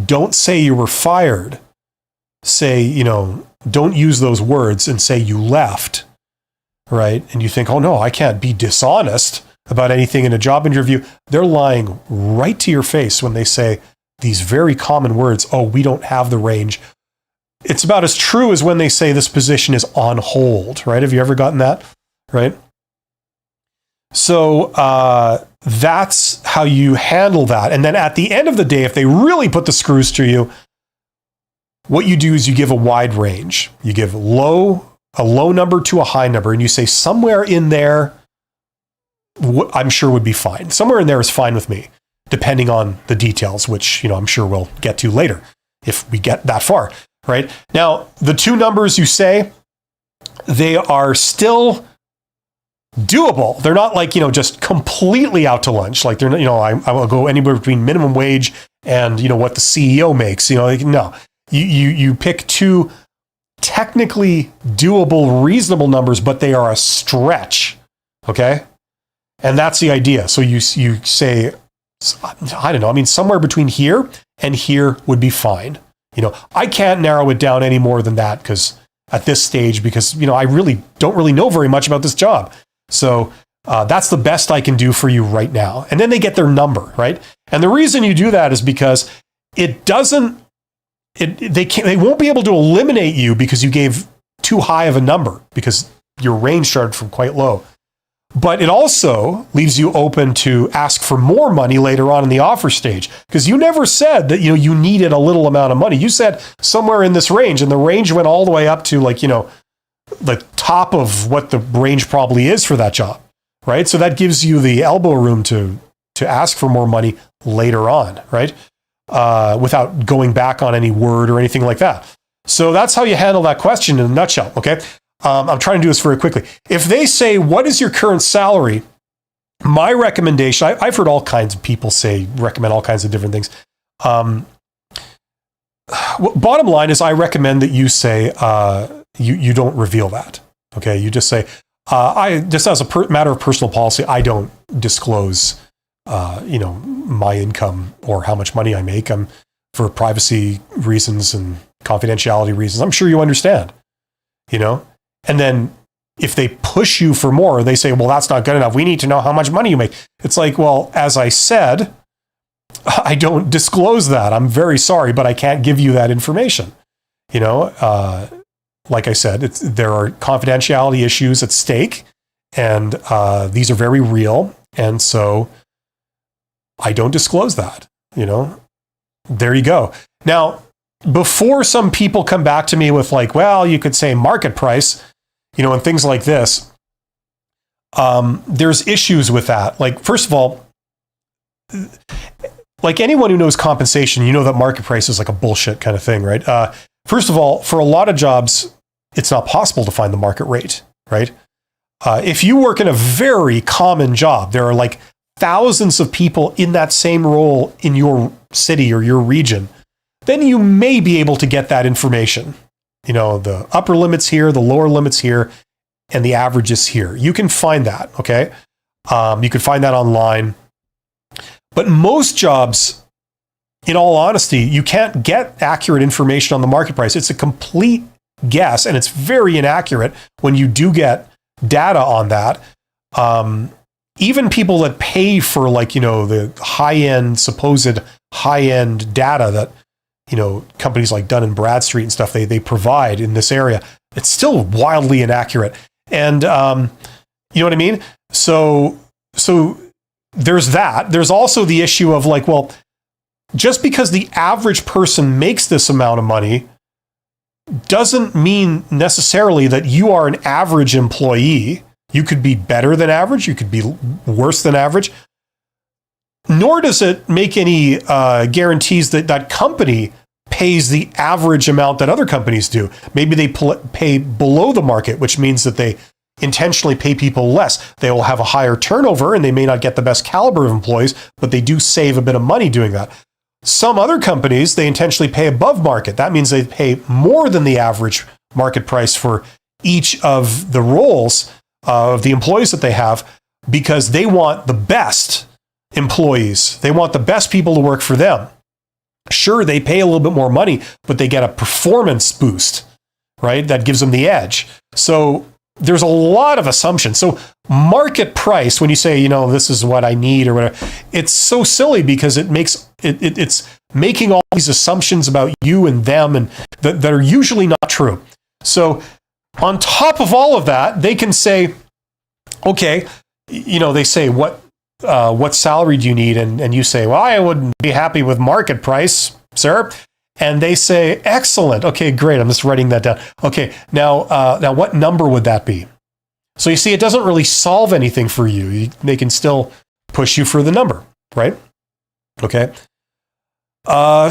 don't say you were fired. Say, don't use those words and say you left, right? And you think, oh no, I can't be dishonest about anything in a job interview. They're lying right to your face when they say these very common words, oh, we don't have the range. It's about as true as when they say this position is on hold, right? Have you ever gotten that, right? So that's how you handle that. And then at the end of the day, if they really put the screws to you, what you do is you give a wide range. You give a low number to a high number, and you say somewhere in there, I'm sure would be fine. Somewhere in there is fine with me, depending on the details, which I'm sure we'll get to later if we get that far, right? Now, the two numbers you say, they are still doable. They're not like, just completely out to lunch. Like they're not, I will go anywhere between minimum wage and, what the CEO makes, no, you pick two technically doable, reasonable numbers, but they are a stretch. Okay. And that's the idea. So you say, I don't know. Somewhere between here and here would be fine. I can't narrow it down any more than that at this stage, because, I really don't really know very much about this job. So that's the best I can do for you right now. And then they get their number, right? And the reason you do that is because they won't be able to eliminate you because you gave too high of a number, because your range started from quite low. But it also leaves you open to ask for more money later on in the offer stage, because you never said that you needed a little amount of money. You said somewhere in this range, and the range went all the way up to the top of what the range probably is for that job, right? So that gives you the elbow room to ask for more money later on, right? Without going back on any word or anything like that. So that's how you handle that question in a nutshell, okay? I'm trying to do this very quickly. If they say, what is your current salary? My recommendation, I've heard all kinds of people recommend all kinds of different things. Bottom line is I recommend that you say, you don't reveal that. Okay. You just say, just as a matter of personal policy, I don't disclose, my income or how much money I make. For privacy reasons and confidentiality reasons. I'm sure you understand, and then if they push you for more, they say, well, that's not good enough. We need to know how much money you make. It's like, well, as I said, I don't disclose that. I'm very sorry, but I can't give you that information. Like I said, there are confidentiality issues at stake, and these are very real. And so I don't disclose that, There you go. Now, before some people come back to me with like, well, you could say market price, and things like this, there's issues with that. Like, first of all, like anyone who knows compensation, you know that market price is like a bullshit kind of thing, right? First of all, for a lot of jobs, it's not possible to find the market rate, right? If you work in a very common job, there are like thousands of people in that same role in your city or your region, then you may be able to get that information. You know, the upper limits here, the lower limits here, and the averages here. You can find that, okay? You can find that online. But most jobs, in all honesty, you can't get accurate information on the market price. It's a complete guess, and it's very inaccurate when you do get data on that. Even people that pay for, like, you know, the high-end, supposed high-end data that, you know, companies like Dun & Bradstreet and stuff, they provide in this area, it's still wildly inaccurate. And you know what I mean? So there's that. There's also the issue of, like, well, just because the average person makes this amount of money doesn't mean necessarily that you are an average employee. You could be better than average. You could be worse than average. Nor does it make any guarantees that that company pays the average amount that other companies do. Maybe they pay below the market, which means that they intentionally pay people less. They will have a higher turnover and they may not get the best caliber of employees, but they do save a bit of money doing that. Some other companies, they intentionally pay above market. That means they pay more than the average market price for each of the roles of the employees that they have, because they want the best employees. They want the best people to work for them. Sure, they pay a little bit more money, but they get a performance boost, right? That gives them the edge. So there's a lot of assumptions. So market price, when you say, you know, this is what I need or whatever, it's so silly because it's making all these assumptions about you and them, and that are usually not true. So on top of all of that, they can say, okay, you know, they say, what salary do you need? And you say, well, I wouldn't be happy with market price, sir. And they say, excellent. Okay, great. I'm just writing that down. Okay, now what number would that be? So you see, it doesn't really solve anything for you. They can still push you for the number, right? Okay.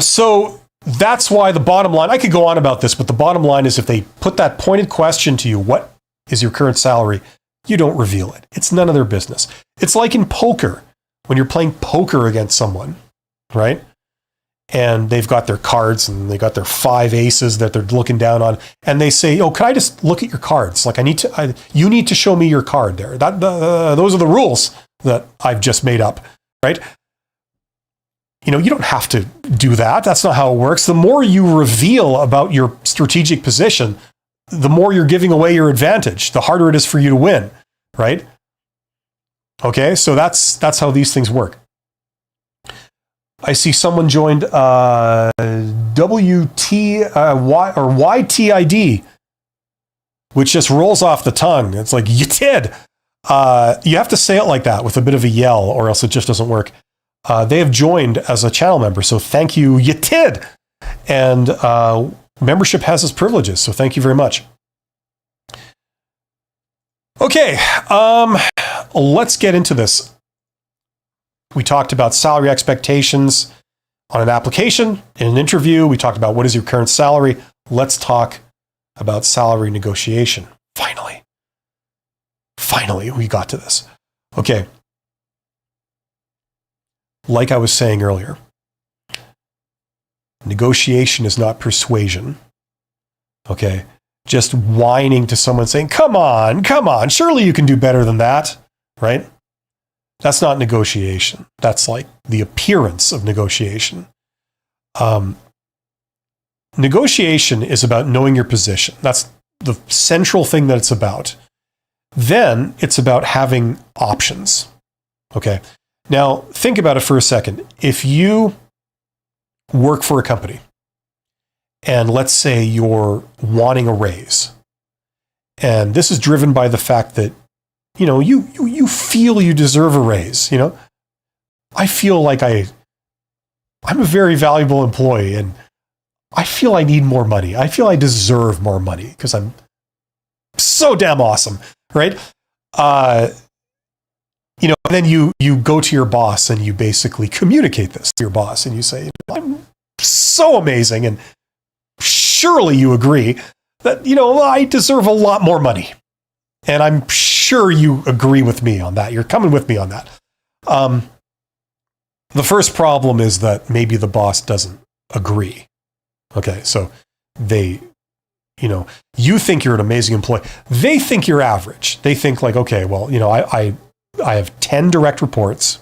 So that's why the bottom line, I could go on about this, but the bottom line is if they put that pointed question to you, what is your current salary? You don't reveal it. It's none of their business. It's like in poker, when you're playing poker against someone, right? And they've got their cards and they got their 5 aces that they're looking down on. And they say, oh, can I just look at your cards? Like, you need to show me your card there. Those are the rules that I've just made up, right? You know, you don't have to do that. That's not how it works. The more you reveal about your strategic position, the more you're giving away your advantage, the harder it is for you to win, right? Okay, so that's how these things work. I see someone joined YTID, which just rolls off the tongue. It's like, you did. You have to say it like that with a bit of a yell, or else it just doesn't work. They have joined as a channel member, so thank you, you did. And membership has its privileges, so thank you very much. Okay, let's get into this. We talked about salary expectations on an application, in an interview. We talked about what is your current salary. Let's talk about salary negotiation. Finally, we got to this. Okay. Like I was saying earlier, negotiation is not persuasion. Okay. Just whining to someone saying, come on, surely you can do better than that, right? That's not negotiation. That's like the appearance of negotiation. Negotiation is about knowing your position. That's the central thing that it's about. Then it's about having options. Okay. Now, think about it for a second. If you work for a company, and let's say you're wanting a raise, and this is driven by the fact that, you know, you feel you deserve a raise. You know, I feel like I'm a very valuable employee, and I feel I need more money. I feel I deserve more money because I'm so damn awesome, right? You know, then you go to your boss and you basically communicate this to your boss and you say, I'm so amazing, and surely you agree that, I deserve a lot more money. And I'm sure you agree with me on that. You're coming with me on that. The first problem is that maybe the boss doesn't agree. Okay, so they, you think you're an amazing employee. They think you're average. They think like, okay, well, I have 10 direct reports,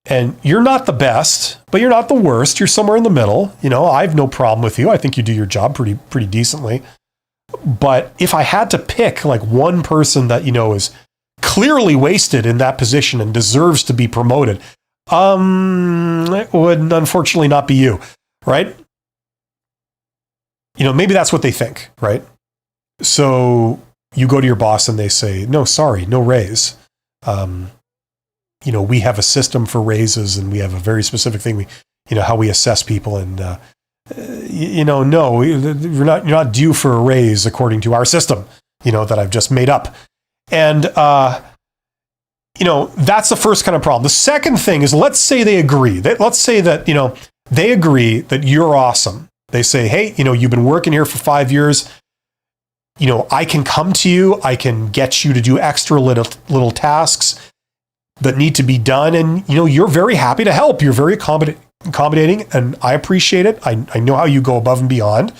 and you're not the best, but you're not the worst. You're somewhere in the middle. I have no problem with you. I think you do your job pretty decently. But if I had to pick like one person that, is clearly wasted in that position and deserves to be promoted, it would unfortunately not be you, right? Maybe that's what they think, right? So you go to your boss and they say, no, sorry, no raise. We have a system for raises, and we have a very specific thing, how we assess people, and no, you're not due for a raise according to our system, that I've just made up. And, that's the first kind of problem. The second thing is, let's say they agree. Let's say that, they agree that you're awesome. They say, hey, you've been working here for 5 years. I can come to you. I can get you to do extra little tasks that need to be done. And, you're very happy to help. You're very accommodating, and I appreciate it. I know how you go above and beyond.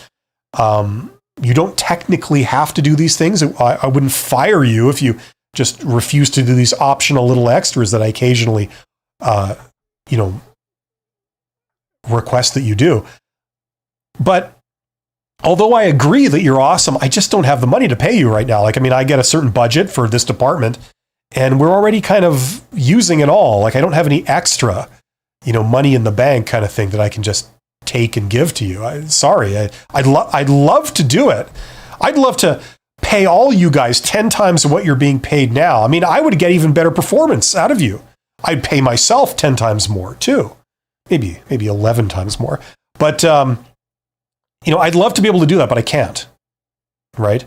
You don't technically have to do these things. I wouldn't fire you if you just refuse to do these optional little extras that I occasionally, request that you do. But although I agree that you're awesome, I just don't have the money to pay you right now. I get a certain budget for this department, and we're already kind of using it all. I don't have any extra, money in the bank kind of thing that I can just take and give to you. I'd love to do it. I'd love to pay all you guys 10 times what you're being paid now. I would get even better performance out of you. I'd pay myself 10 times more too. Maybe 11 times more. But, I'd love to be able to do that, but I can't. Right?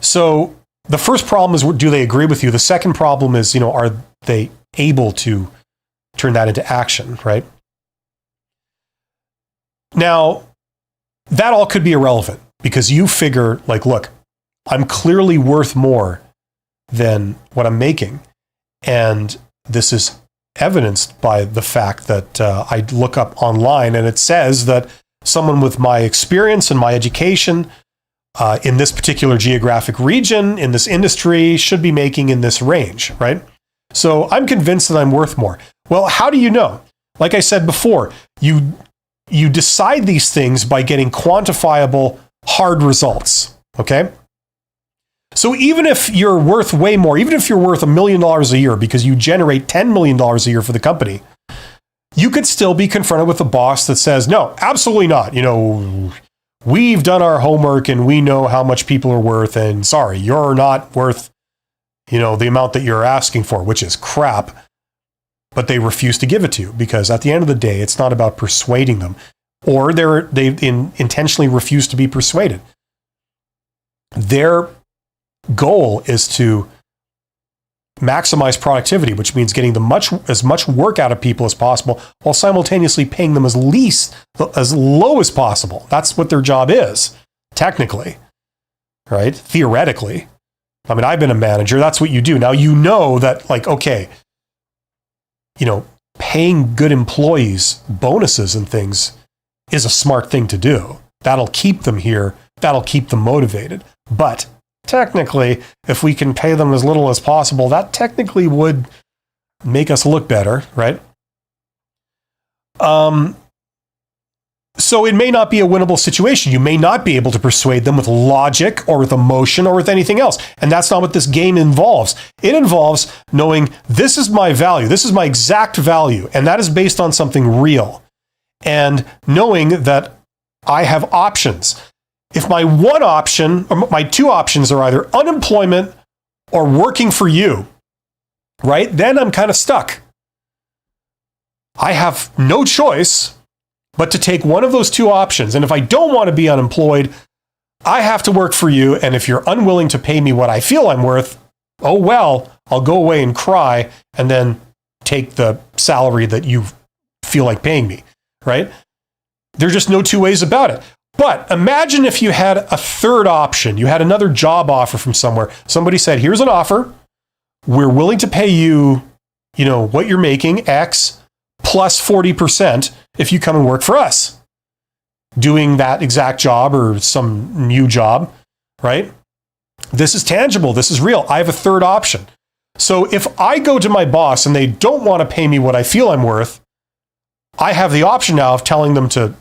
So the first problem is, do they agree with you? The second problem is, are they able to turn that into action, right? Now, that all could be irrelevant because you figure, look, I'm clearly worth more than what I'm making. And this is evidenced by the fact that I look up online and it says that someone with my experience and my education in this particular geographic region, in this industry, should be making in this range, right? So I'm convinced that I'm worth more. Well, how do you know? Like I said before, you decide these things by getting quantifiable, hard results, okay? So even if you're worth way more, even if you're worth $1 million a year because you generate $10 million a year for the company, you could still be confronted with a boss that says, no, absolutely not. We've done our homework and we know how much people are worth, and sorry, you're not worth, the amount that you're asking for, which is crap. But they refuse to give it to you because at the end of the day, it's not about persuading them, or they intentionally refuse to be persuaded. Their goal is to maximize productivity, which means getting as much work out of people as possible while simultaneously paying them as low as possible. That's what their job is, technically, right? Theoretically. I've been a manager. That's what you do. Now, that okay, paying good employees bonuses and things is a smart thing to do. That'll keep them here. That'll keep them motivated. But technically, if we can pay them as little as possible, that technically would make us look better, right? So it may not be a winnable situation. You may not be able to persuade them with logic or with emotion or with anything else. And that's not what this game involves. It involves knowing this is my value. This is my exact value. And that is based on something real. And knowing that I have options. If my one option or my two options are either unemployment or working for you, right? Then I'm kind of stuck. I have no choice but to take one of those two options. And if I don't want to be unemployed, I have to work for you. And if you're unwilling to pay me what I feel I'm worth, oh, well, I'll go away and cry and then take the salary that you feel like paying me, right? There's just no two ways about it. But imagine if you had a third option. You had another job offer from somewhere. Somebody said, here's an offer. We're willing to pay you, what you're making, X, plus 40% if you come and work for us, doing that exact job or some new job, right? This is tangible. This is real. I have a third option. So if I go to my boss and they don't want to pay me what I feel I'm worth, I have the option now of telling them to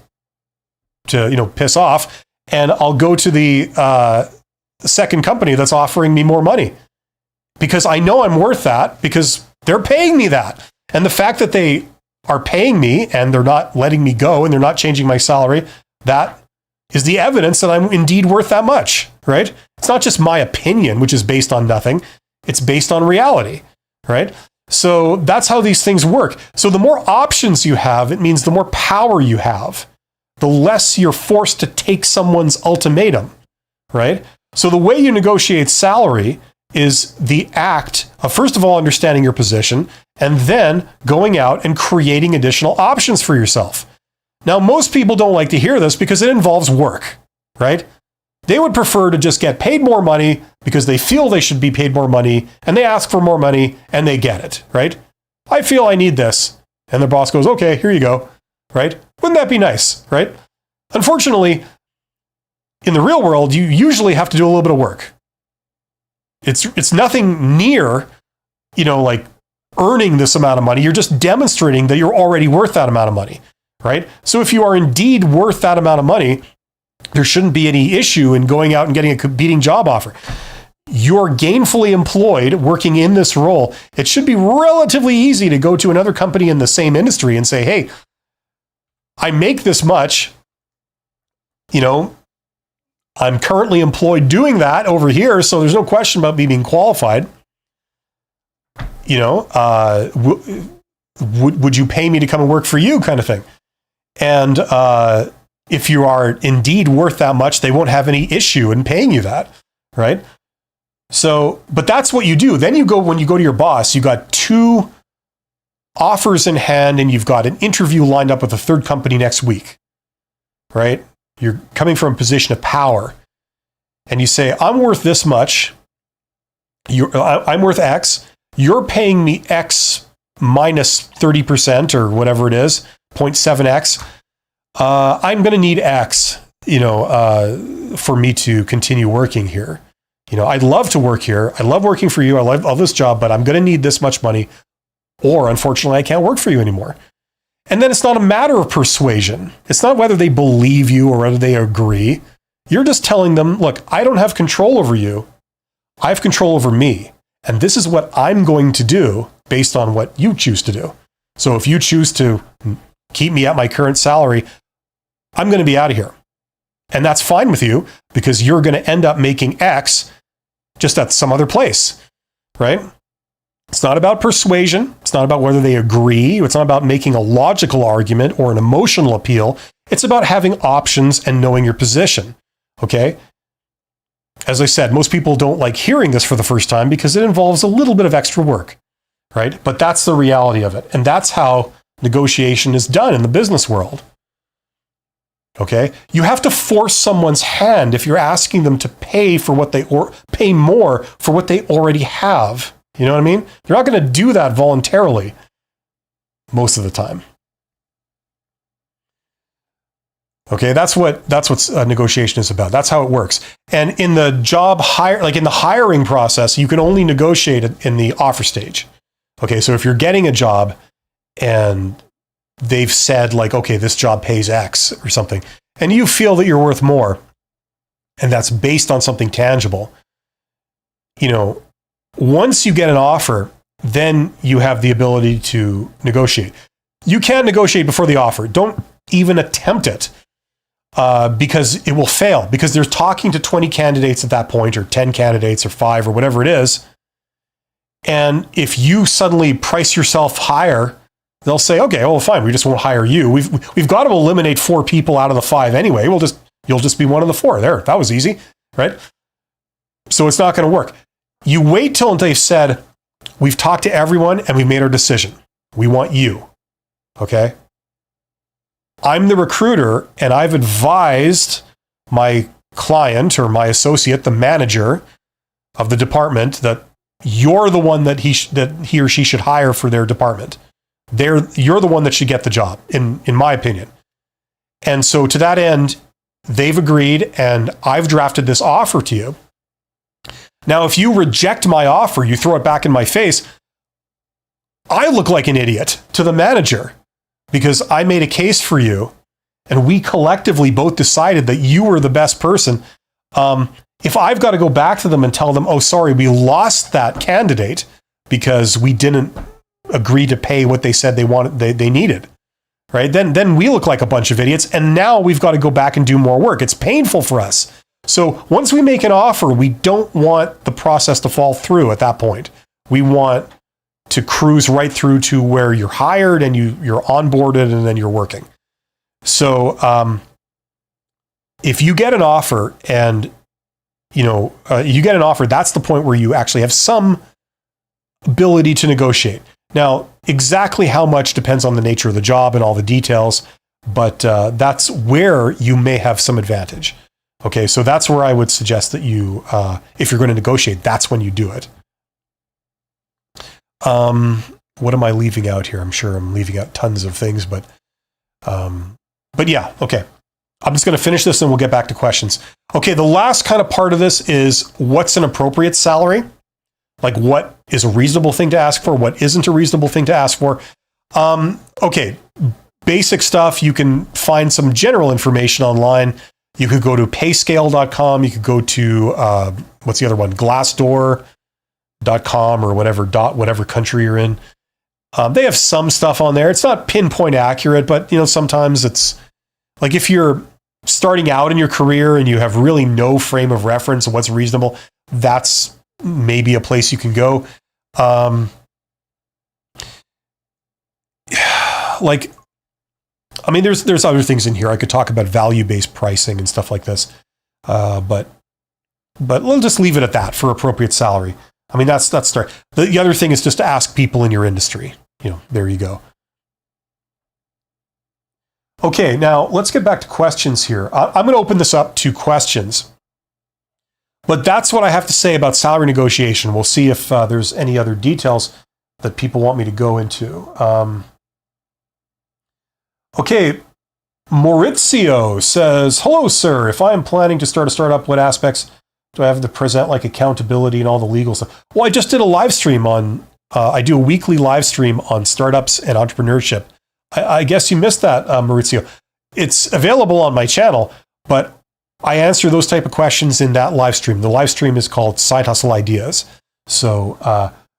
piss off, and I'll go to the second company that's offering me more money because I know I'm worth that because they're paying me that. And the fact that they are paying me and they're not letting me go and they're not changing my salary, that is the evidence that I'm indeed worth that much, right? It's not just my opinion, which is based on nothing. It's based on reality, right? So that's how these things work. So the more options you have, it means the more power you have, the less you're forced to take someone's ultimatum, right? So the way you negotiate salary is the act of, first of all, understanding your position and then going out and creating additional options for yourself. Now, most people don't like to hear this because it involves work, right? They would prefer to just get paid more money because they feel they should be paid more money and they ask for more money and they get it, right? I feel I need this. And their boss goes, okay, here you go, right? Wouldn't that be nice, right? Unfortunately, in the real world, you usually have to do a little bit of work. It's nothing near, like earning this amount of money. You're just demonstrating that you're already worth that amount of money, right? So if you are indeed worth that amount of money, there shouldn't be any issue in going out and getting a competing job offer. You're gainfully employed working in this role. It should be relatively easy to go to another company in the same industry and say, hey, I make this much, I'm currently employed doing that over here, so there's no question about me being qualified. Would you pay me to come and work for you, kind of thing? And if you are indeed worth that much, they won't have any issue in paying you that, right? So, but that's what you do. Then when you go to your boss, you got 2 offers in hand and you've got an interview lined up with a third company next week, right? You're coming from a position of power and you say, I'm worth this much. I'm worth X. You're paying me X minus 30% or whatever it is, 0.7X. I'm going to need X, for me to continue working here. I'd love to work here. I love working for you. I love this job, but I'm going to need this much money. Or unfortunately, I can't work for you anymore. And then it's not a matter of persuasion. It's not whether they believe you or whether they agree. You're just telling them, look, I don't have control over you. I have control over me. And this is what I'm going to do based on what you choose to do. So if you choose to keep me at my current salary, I'm going to be out of here. And that's fine with you because you're going to end up making X just at some other place, right? It's not about persuasion. It's not about whether they agree. It's not about making a logical argument or an emotional appeal. It's about having options and knowing your position, okay? As I said, most people don't like hearing this for the first time because it involves a little bit of extra work, right? But that's the reality of it. And that's how negotiation is done in the business world. Okay, you have to force someone's hand if you're asking them to pay for what they or pay more for what they already have. You know what I mean? They're not going to do that voluntarily most of the time. Okay, that's what negotiation is about. That's how it works. And in the in the hiring process, you can only negotiate it in the offer stage. Okay, so if you're getting a job and they've said okay, this job pays X or something, and you feel that you're worth more, and that's based on something tangible, once you get an offer, then you have the ability to negotiate. You can't negotiate before the offer. Don't even attempt it because it will fail, because they're talking to 20 candidates at that point, or 10 candidates, or 5, or whatever it is. And if you suddenly price yourself higher, they'll say, okay, well, fine, we just won't hire you. We've got to eliminate 4 people out of the 5 anyway. You'll just be one of the 4. There, that was easy, right? So it's not going to work. You wait till they've said, we've talked to everyone and we've made our decision. We want you. Okay? I'm the recruiter and I've advised my client or my associate, the manager of the department, that you're the one that he or she should hire for their department. You're the one that should get the job, in my opinion. And so to that end, they've agreed and I've drafted this offer to you. Now, if you reject my offer, you throw it back in my face, I look like an idiot to the manager because I made a case for you and we collectively both decided that you were the best person. If I've got to go back to them and tell them, oh, sorry, we lost that candidate because we didn't agree to pay what they said they needed, right? Then we look like a bunch of idiots. And now we've got to go back and do more work. It's painful for us. So once we make an offer, we don't want the process to fall through at that point. We want to cruise right through to where you're hired and you're onboarded and then you're working. So if you get an offer and you get an offer, that's the point where you actually have some ability to negotiate. Now, exactly how much depends on the nature of the job and all the details, but that's where you may have some advantage. Okay, so that's where I would suggest that you, if you're going to negotiate, that's when you do it. What am I leaving out here? I'm sure I'm leaving out tons of things, but yeah, okay. I'm just going to finish this and we'll get back to questions. Okay, the last kind of part of this is what's an appropriate salary? Like what is a reasonable thing to ask for? What isn't a reasonable thing to ask for? Okay, basic stuff. You can find some general information online. You could go to payscale.com. You could go to, what's the other one? Glassdoor.com or whatever country you're in. They have some stuff on there. It's not pinpoint accurate, but sometimes it's like if you're starting out in your career and you have really no frame of reference of what's reasonable, that's maybe a place you can go. There's other things in here. I could talk about value-based pricing and stuff like this. But we'll just leave it at that for appropriate salary. I mean, that's start. The other thing is just to ask people in your industry. There you go. Okay, now let's get back to questions here. I'm going to open this up to questions. But that's what I have to say about salary negotiation. We'll see if there's any other details that people want me to go into. Okay, Maurizio says, hello, sir. If I am planning to start a startup, what aspects do I have to present, like accountability and all the legal stuff? Well, I just did a live stream I do a weekly live stream on startups and entrepreneurship. I guess you missed that, Maurizio. It's available on my channel, but I answer those type of questions in that live stream. The live stream is called Side Hustle Ideas. So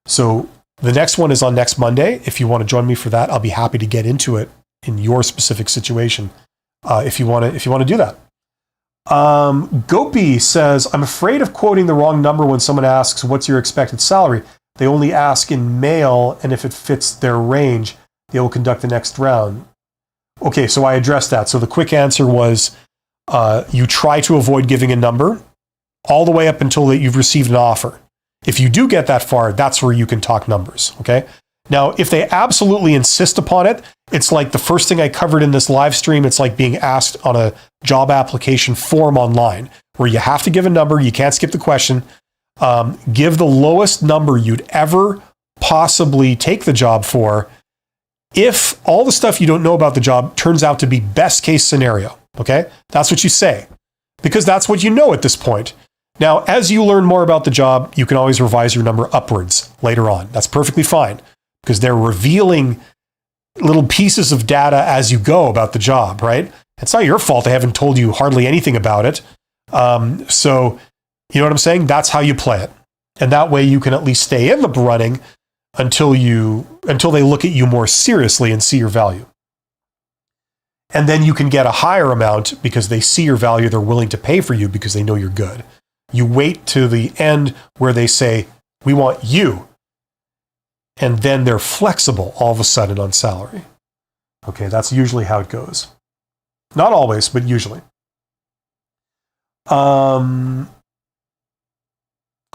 the next one is on next Monday. If you want to join me for that, I'll be happy to get into it in your specific situation. If you want to do that. Gopi says, I'm afraid of quoting the wrong number when someone asks, what's your expected salary? They only ask in mail, and if it fits their range, they will conduct the next round. Okay, so I addressed that. So the quick answer was, you try to avoid giving a number all the way up until that you've received an offer. If you do get that far, that's where you can talk numbers, okay? Now, if they absolutely insist upon it, it's like the first thing I covered in this live stream. It's like being asked on a job application form online where you have to give a number. You can't skip the question. Give the lowest number you'd ever possibly take the job for if all the stuff you don't know about the job turns out to be best case scenario, okay? That's what you say, because that's what you know at this point. Now, as you learn more about the job, you can always revise your number upwards later on. That's perfectly fine, because they're revealing little pieces of data as you go about the job, right? It's not your fault they haven't told you hardly anything about it. So, you know what I'm saying? That's how you play it. And that way you can at least stay in the running until they look at you more seriously and see your value. And then you can get a higher amount because they see your value. They're willing to pay for you because they know you're good. You wait to the end where they say, we want you. And then they're flexible all of a sudden on salary. Okay, that's usually how it goes. Not always, but usually.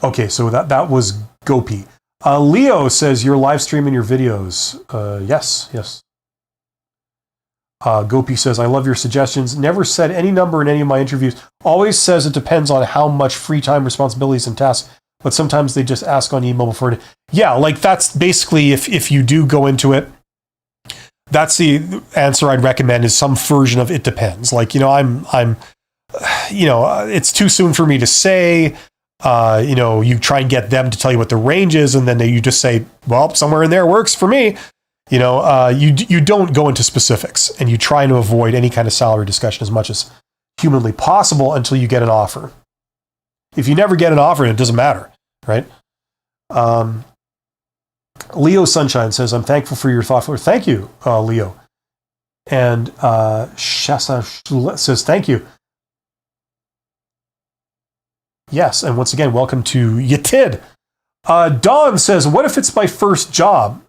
Okay, so that was Gopi. Leo says you're live streaming your videos. Yes. Gopi says, I love your suggestions. Never said any number in any of my interviews. Always says it depends on how much free time, responsibilities, and tasks. But sometimes they just ask on email before it. Yeah, like that's basically if you do go into it, that's the answer I'd recommend is some version of it depends. Like, I'm it's too soon for me to say. You try and get them to tell you what the range is, and then you just say, well, somewhere in there works for me. You don't go into specifics, and you try to avoid any kind of salary discussion as much as humanly possible until you get an offer. If you never get an offer, it doesn't matter, right? Leo Sunshine says, I'm thankful for your thoughtful. Thank you, Leo. And Shasa says, thank you. Yes, and once again, welcome to Yatid. Dawn says, what if it's my first job?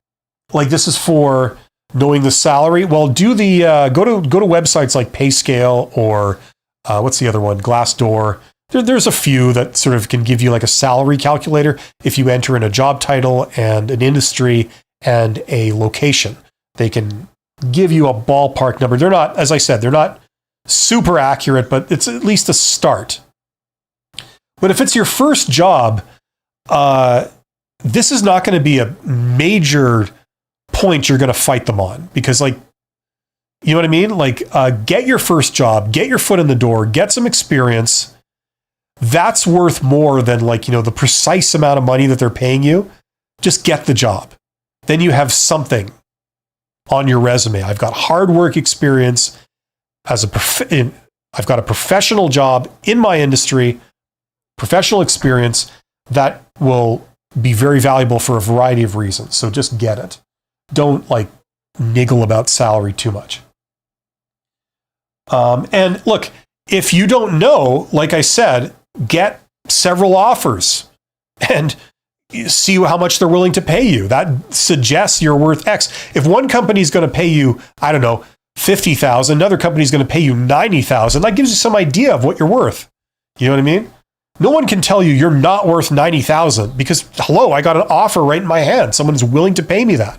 Like this is for knowing the salary? Well, do the go to websites like PayScale or what's the other one? Glassdoor. There's a few that sort of can give you like a salary calculator if you enter in a job title and an industry and a location. They can give you a ballpark number. They're not, as I said, they're not super accurate, but it's at least a start. But if it's your first job, this is not going to be a major point you're going to fight them on because, like, you know what I mean? Like, get your first job, get your foot in the door, get some experience. That's worth more than the precise amount of money that they're paying you. Just get the job. Then you have something on your resume. I've got hard work experience I've got a professional job in my industry, professional experience that will be very valuable for a variety of reasons. So just get it. Don't niggle about salary too much. And look, if you don't know, like I said, get several offers and see how much they're willing to pay you. That suggests you're worth X. If one company is going to pay you, I don't know, $50,000, another company is going to pay you $90,000, that gives you some idea of what you're worth. You know what I mean? No one can tell you you're not worth $90,000 because, hello, I got an offer right in my hand. Someone's willing to pay me that,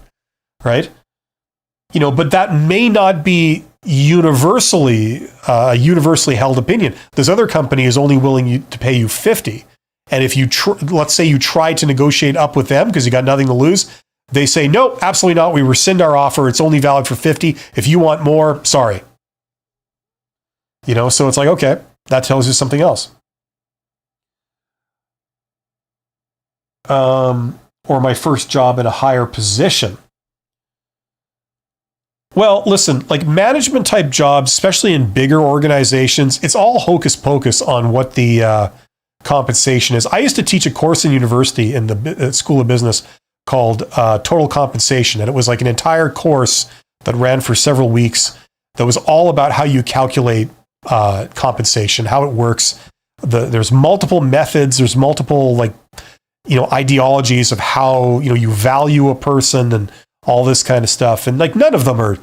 right? But that may not be universally held opinion. This other company is only willing to pay you 50. And if you, let's say you try to negotiate up with them because you got nothing to lose, they say, no, absolutely not. We rescind our offer. It's only valid for 50. If you want more, sorry. So it's like, okay, that tells you something else. Or my first job in a higher position. Well, listen, management type jobs, especially in bigger organizations, it's all hocus pocus on what the compensation is. I used to teach a course in university in the School of Business called Total Compensation. And it was an entire course that ran for several weeks that was all about how you calculate compensation, how it works. There's multiple methods. There's multiple ideologies of how you value a person and all this kind of stuff. And none of them are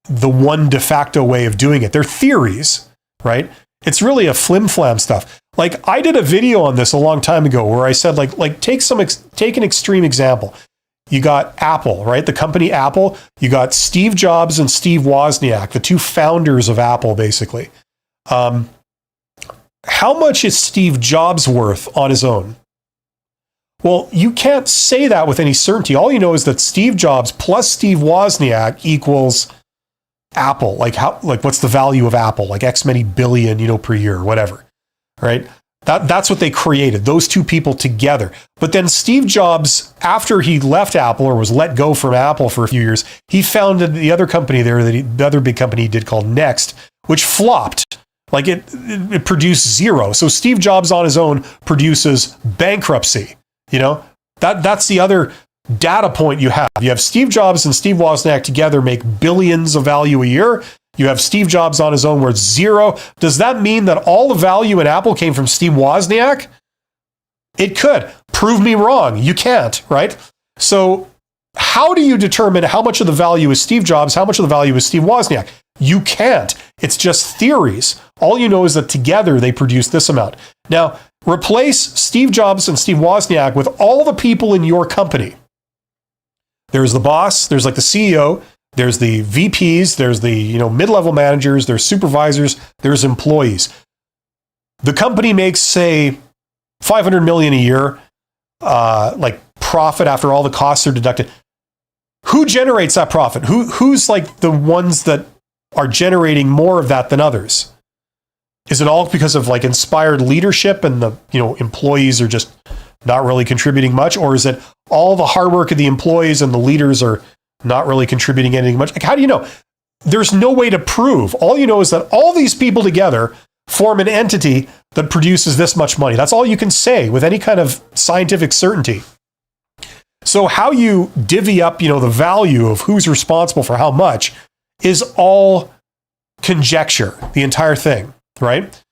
the one de facto way of doing it. They're theories, right? It's really a flim-flam stuff. I did a video on this a long time ago where I said, take an extreme example. You got Apple, right? The company Apple. You got Steve Jobs and Steve Wozniak, the two founders of Apple, basically. How much is Steve Jobs worth on his own? Well, you can't say that with any certainty. All you know is that Steve Jobs plus Steve Wozniak equals Apple. What's the value of Apple? X many billion, per year, whatever, right? That's what they created, those two people together. But then Steve Jobs, after he left Apple or was let go from Apple for a few years, he founded the other company there, the other big company he did called Next, which flopped. It produced zero. So Steve Jobs on his own produces bankruptcy. That's the other data point you have. You have Steve Jobs and Steve Wozniak together make billions of value a year. You have Steve Jobs on his own where it's zero. Does that mean that all the value in Apple came from Steve Wozniak? It could. Prove me wrong. You can't, right? So how do you determine how much of the value is Steve Jobs, how much of the value is Steve Wozniak? You can't. It's just theories. All you know is that together they produce this amount. Now, replace Steve Jobs and Steve Wozniak with all the people in your company. There's the boss, there's like the CEO, there's the VPs, there's the mid-level managers, there's supervisors, there's employees. The company makes, say, $500 million a year, like profit after all the costs are deducted. Who generates that profit? Who's like the ones that are generating more of that than others? Is it all because of like inspired leadership and the employees are just not really contributing much, or is it all the hard work of the employees and the leaders are not really contributing anything much? Like, how do you know? There's no way to prove. All you know is that all these people together form an entity that produces this much money. That's all you can say with any kind of scientific certainty. So how you divvy up, the value of who's responsible for how much is all conjecture, the entire thing, right?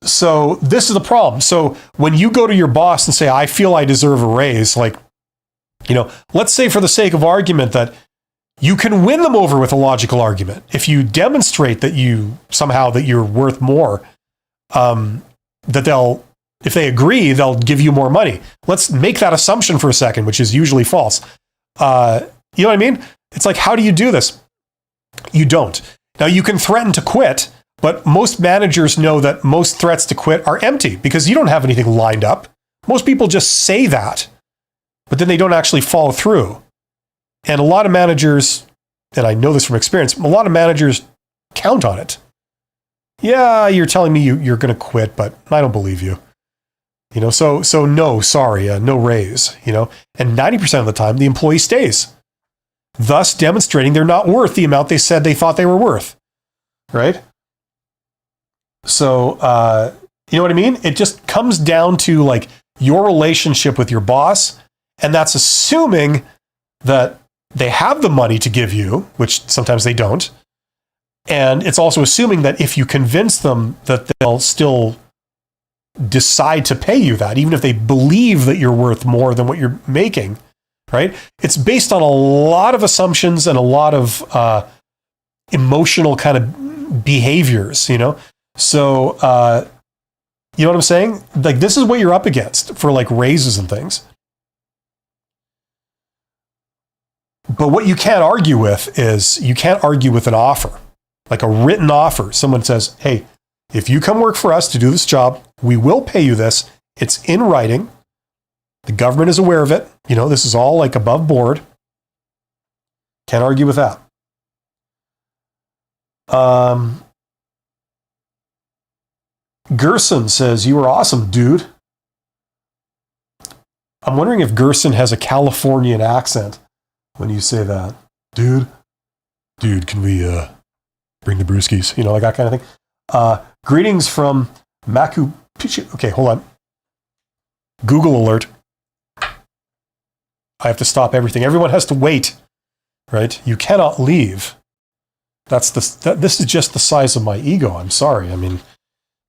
So this is the problem. So when you go to your boss and say, I feel I deserve a raise, like, let's say for the sake of argument that you can win them over with a logical argument. If you demonstrate that you're worth more, if they agree, they'll give you more money. Let's make that assumption for a second, which is usually false. You know what I mean? It's like, how do you do this? You don't. Now you can threaten to quit, but most managers know that most threats to quit are empty because you don't have anything lined up. Most people just say that, but then they don't actually follow through. And a lot of managers, and I know this from experience, a lot of managers count on it. Yeah, you're telling me you're going to quit, but I don't believe you. So no, sorry, no raise, and 90% of the time the employee stays, thus demonstrating they're not worth the amount they said they thought they were worth, right? So, you know what I mean? It just comes down to like your relationship with your boss, and that's assuming that they have the money to give you, which sometimes they don't. And it's also assuming that if you convince them that they'll still decide to pay you that, even if they believe that you're worth more than what you're making, right? It's based on a lot of assumptions and a lot of emotional kind of behaviors, So, you know what I'm saying? Like, this is what you're up against for like raises and things. But what you can't argue with is you can't argue with an offer, like a written offer. Someone says, hey, if you come work for us to do this job, we will pay you this. It's in writing. The government is aware of it. This is all like above board. Can't argue with that. Gerson says, you are awesome, dude. I'm wondering if Gerson has a Californian accent when you say that. Dude, can we bring the brewskis? Like that kind of thing. Greetings from Machu Picchu. Okay, hold on. Google alert. I have to stop everything. Everyone has to wait, right? You cannot leave. This is just the size of my ego. I'm sorry. I mean,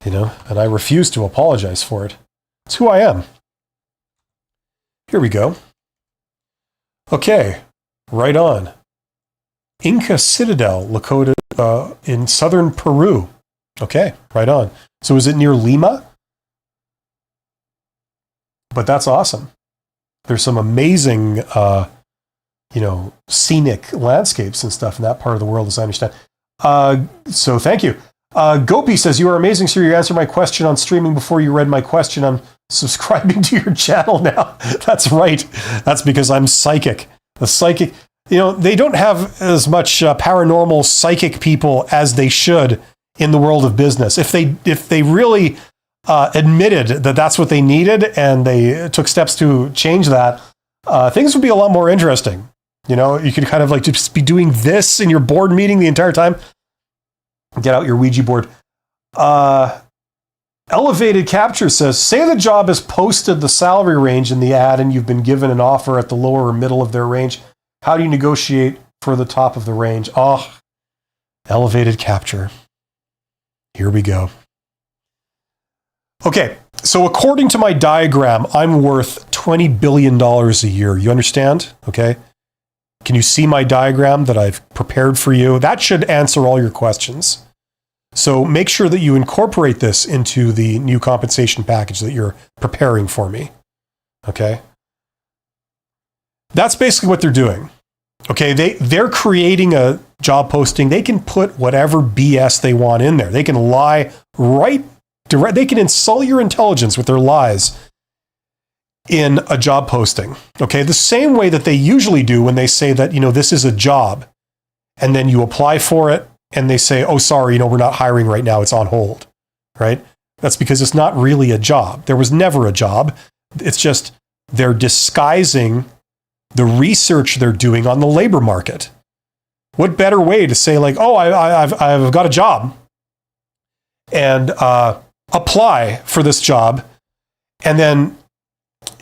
and I refuse to apologize for it. It's who I am. Here we go. Okay, right on. Inca Citadel, Lakota, in southern Peru. Okay, right on. So is it near Lima? But that's awesome. There's some amazing, scenic landscapes and stuff in that part of the world, as I understand. So thank you. Gopi says, you are amazing, sir. You answered my question on streaming before you read my question. I'm subscribing to your channel now. That's right. That's because I'm psychic. The psychic, they don't have as much paranormal psychic people as they should in the world of business. If they really admitted that that's what they needed and they took steps to change that, things would be a lot more interesting. You could kind of like just be doing this in your board meeting the entire time. Get out your Ouija board. Elevated Capture says, say the job has posted the salary range in the ad and you've been given an offer at the lower or middle of their range. How do you negotiate for the top of the range? Oh, Elevated Capture. Here we go. Okay, so according to my diagram, I'm worth $20 billion a year. You understand? Okay? Can you see my diagram that I've prepared for you? That should answer all your questions. So make sure that you incorporate this into the new compensation package that you're preparing for me. Okay? That's basically what they're doing. Okay, they're creating a job posting. They can put whatever BS they want in there. They can lie direct. They can insult your intelligence with their lies in a job posting. Okay, the same way that they usually do when they say that, this is a job, and then you apply for it and they say, oh, sorry, we're not hiring right now. It's on hold, right? That's because it's not really a job. There was never a job. It's just they're disguising the research they're doing on the labor market. What better way to say like, oh, I've got a job and apply for this job and then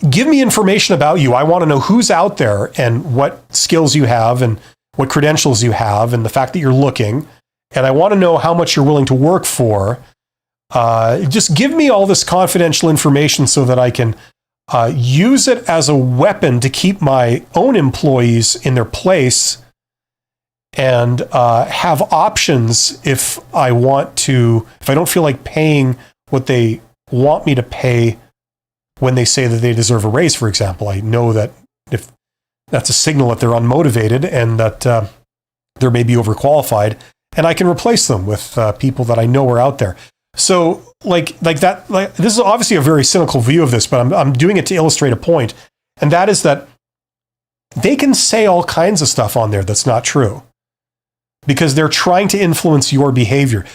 give me information about you. I want to know who's out there and what skills you have and what credentials you have and the fact that you're looking. And I want to know how much you're willing to work for. Just give me all this confidential information so that I can use it as a weapon to keep my own employees in their place and have options if I don't feel like paying what they want me to pay when they say that they deserve a raise, for example. I know that if that's a signal that they're unmotivated and that they're maybe overqualified, and I can replace them with people that I know are out there. So like that, this is obviously a very cynical view of this, but I'm doing it to illustrate a point. And that is that they can say all kinds of stuff on there that's not true because they're trying to influence your behavior.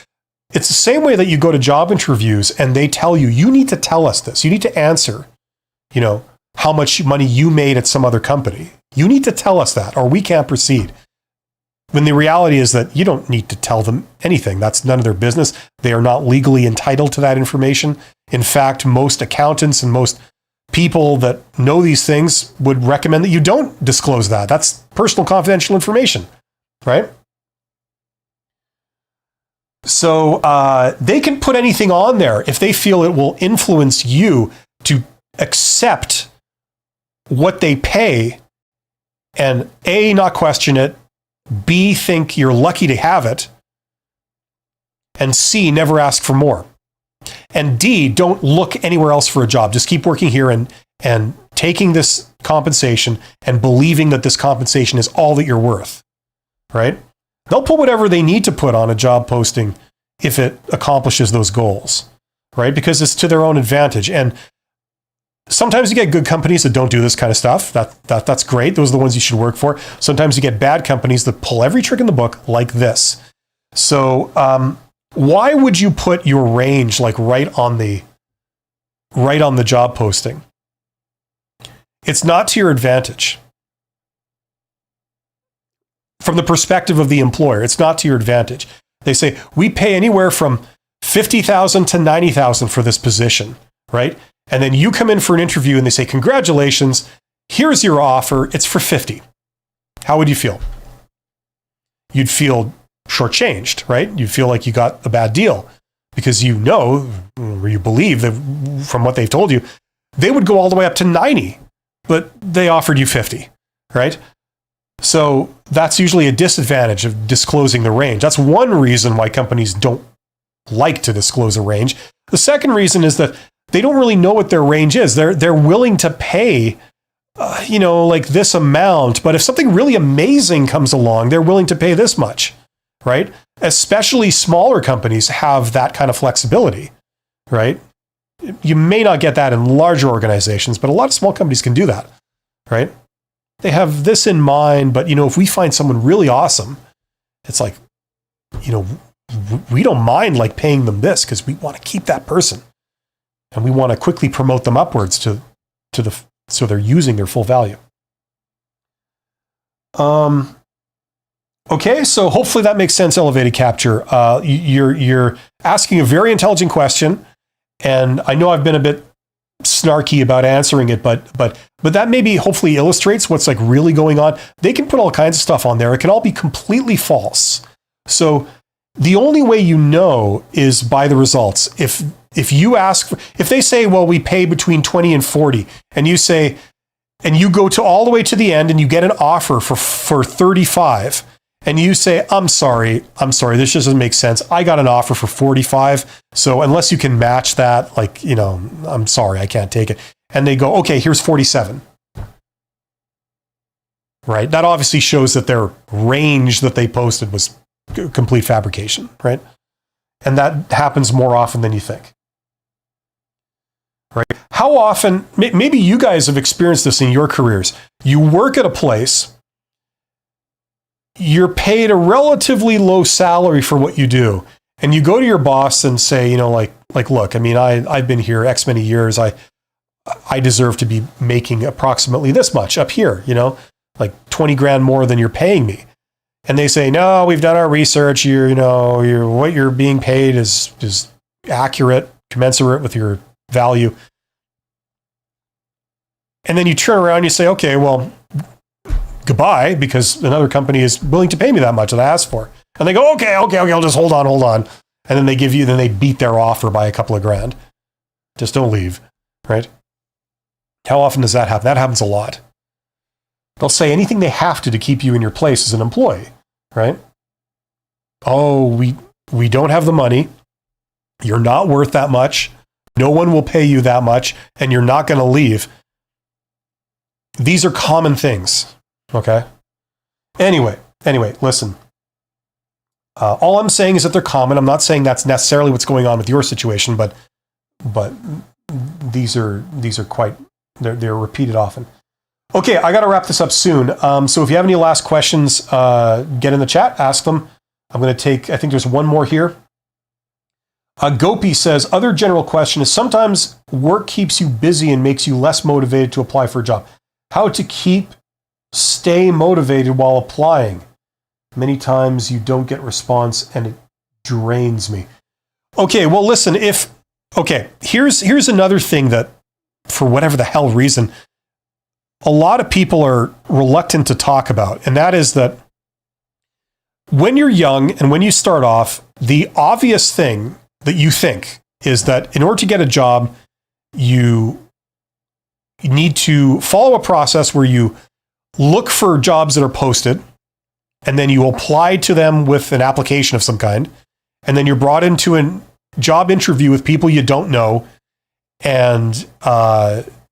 It's the same way that you go to job interviews and they tell you, you need to tell us this. You need to answer, how much money you made at some other company. You need to tell us that or we can't proceed. When the reality is that you don't need to tell them anything. That's none of their business. They are not legally entitled to that information. In fact, most accountants and most people that know these things would recommend that you don't disclose that. That's personal confidential information, right? So they can put anything on there if they feel it will influence you to accept what they pay and A, not question it, B, think you're lucky to have it, and C, never ask for more. And D, don't look anywhere else for a job. Just keep working here and taking this compensation and believing that this compensation is all that you're worth, right? They'll put whatever they need to put on a job posting if it accomplishes those goals, right? Because it's to their own advantage. And sometimes you get good companies that don't do this kind of stuff. That's great. Those are the ones you should work for. Sometimes you get bad companies that pull every trick in the book like this. So why would you put your range like right on the job posting? It's not to your advantage. From the perspective of the employer, it's not to your advantage. They say, we pay anywhere from $50,000 to $90,000 for this position, right? And then you come in for an interview and they say, congratulations, here's your offer, it's for $50,000. How would you feel? You'd feel shortchanged, right? You'd feel like you got a bad deal because you know, or you believe that from what they've told you, they would go all the way up to 90, but they offered you 50, right? So that's usually a disadvantage of disclosing the range. That's one reason why companies don't like to disclose a range. The second reason is that they don't really know what their range is. They're willing to pay, like this amount, but if something really amazing comes along, they're willing to pay this much, right? Especially smaller companies have that kind of flexibility, right? You may not get that in larger organizations, but a lot of small companies can do that, right? They have this in mind, but if we find someone really awesome, it's like, we don't mind like paying them this because we want to keep that person. And we want to quickly promote them upwards so they're using their full value. Okay, so hopefully that makes sense, elevated capture. You're asking a very intelligent question, and I know I've been a bit snarky about answering it, but that maybe hopefully illustrates what's like really going on. They can put all kinds of stuff on there. It can all be completely false. So the only way you know is by the results. If you ask, if they say, well, we pay between 20 and 40, and you say, and you go to all the way to the end and you get an offer for 35 and you say, I'm sorry, this just doesn't make sense. I got an offer for 45. So unless you can match that, like, I'm sorry, I can't take it. And they go, okay, here's 47. Right? That obviously shows that their range that they posted was complete fabrication, right? And that happens more often than you think. Right? How often, maybe you guys have experienced this in your careers. You work at a place, you're paid a relatively low salary for what you do, and you go to your boss and say, look, I mean, I've been here X many years. I deserve to be making approximately this much up here, like 20 grand more than you're paying me. And they say, no, we've done our research. What you're being paid is accurate, commensurate with your value. And then you turn around and you say, okay, well, goodbye, because another company is willing to pay me that much that I asked for. And they go, okay, I'll just hold on. And then they beat their offer by a couple of grand. Just don't leave, right? How often does that happen? That happens a lot. They'll say anything they have to keep you in your place as an employee, right? Oh, we don't have the money. You're not worth that much. No one will pay you that much, and you're not going to leave. These are common things, okay? Anyway, listen. All I'm saying is that they're common. I'm not saying that's necessarily what's going on with your situation, but these are quite, they're repeated often. Okay, I got to wrap this up soon. So if you have any last questions, get in the chat, ask them. I'm going to take, I think there's one more here. Gopi says, other general question is sometimes work keeps you busy and makes you less motivated to apply for a job. How to stay motivated while applying? Many times you don't get response and it drains me. Okay, well, listen, here's another thing that, for whatever the hell reason, a lot of people are reluctant to talk about, and that is that when you're young and when you start off, the obvious thing that you think is that in order to get a job, you need to follow a process where you look for jobs that are posted, and then you apply to them with an application of some kind, and then you're brought into a job interview with people you don't know, and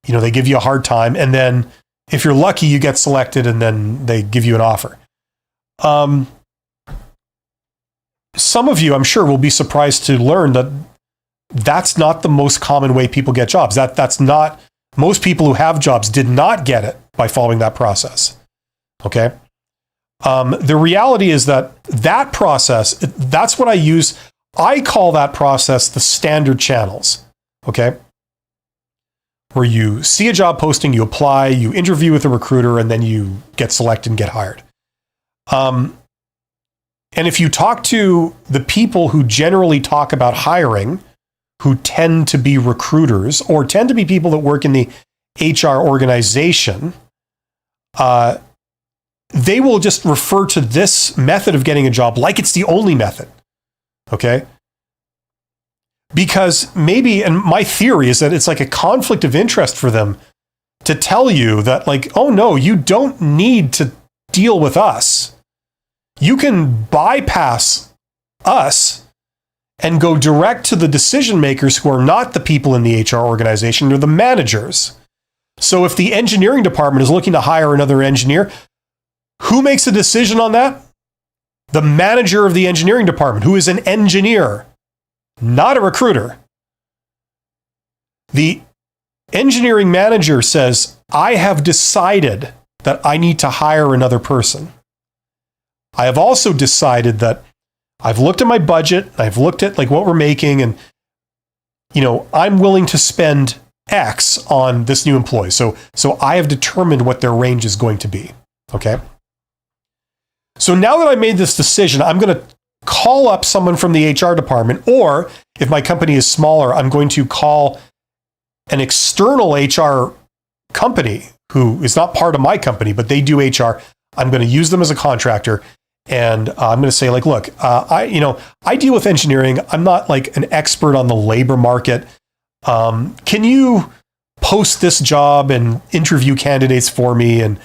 they give you a hard time, and then if you're lucky, you get selected, and then they give you an offer. Some of you, I'm sure, will be surprised to learn that that's not the most common way people get jobs. That's not, most people who have jobs did not get it by following that process. Okay? The reality is that process, that's what I use. I call that process the standard channels. Okay? Where you see a job posting, you apply, you interview with a recruiter, and then you get selected and get hired. And if you talk to the people who generally talk about hiring, who tend to be recruiters or tend to be people that work in the HR organization, they will just refer to this method of getting a job like it's the only method. Okay? Because maybe, and my theory is that it's like a conflict of interest for them to tell you that, like, oh no, you don't need to deal with us. You can bypass us and go direct to the decision makers who are not the people in the HR organization, they're the managers. So if the engineering department is looking to hire another engineer, who makes a decision on that? The manager of the engineering department, who is an engineer, not a recruiter. The engineering manager says, I have decided that I need to hire another person. I have also decided that I've looked at my budget, I've looked at like what we're making, and I'm willing to spend X on this new employee. So I have determined what their range is going to be. Okay. So now that I made this decision, I'm going to call up someone from the HR department, or if my company is smaller, I'm going to call an external HR company who is not part of my company, but they do HR. I'm going to use them as a contractor. And I'm going to say, like, look, I deal with engineering. I'm not like an expert on the labor market. Can you post this job and interview candidates for me. And,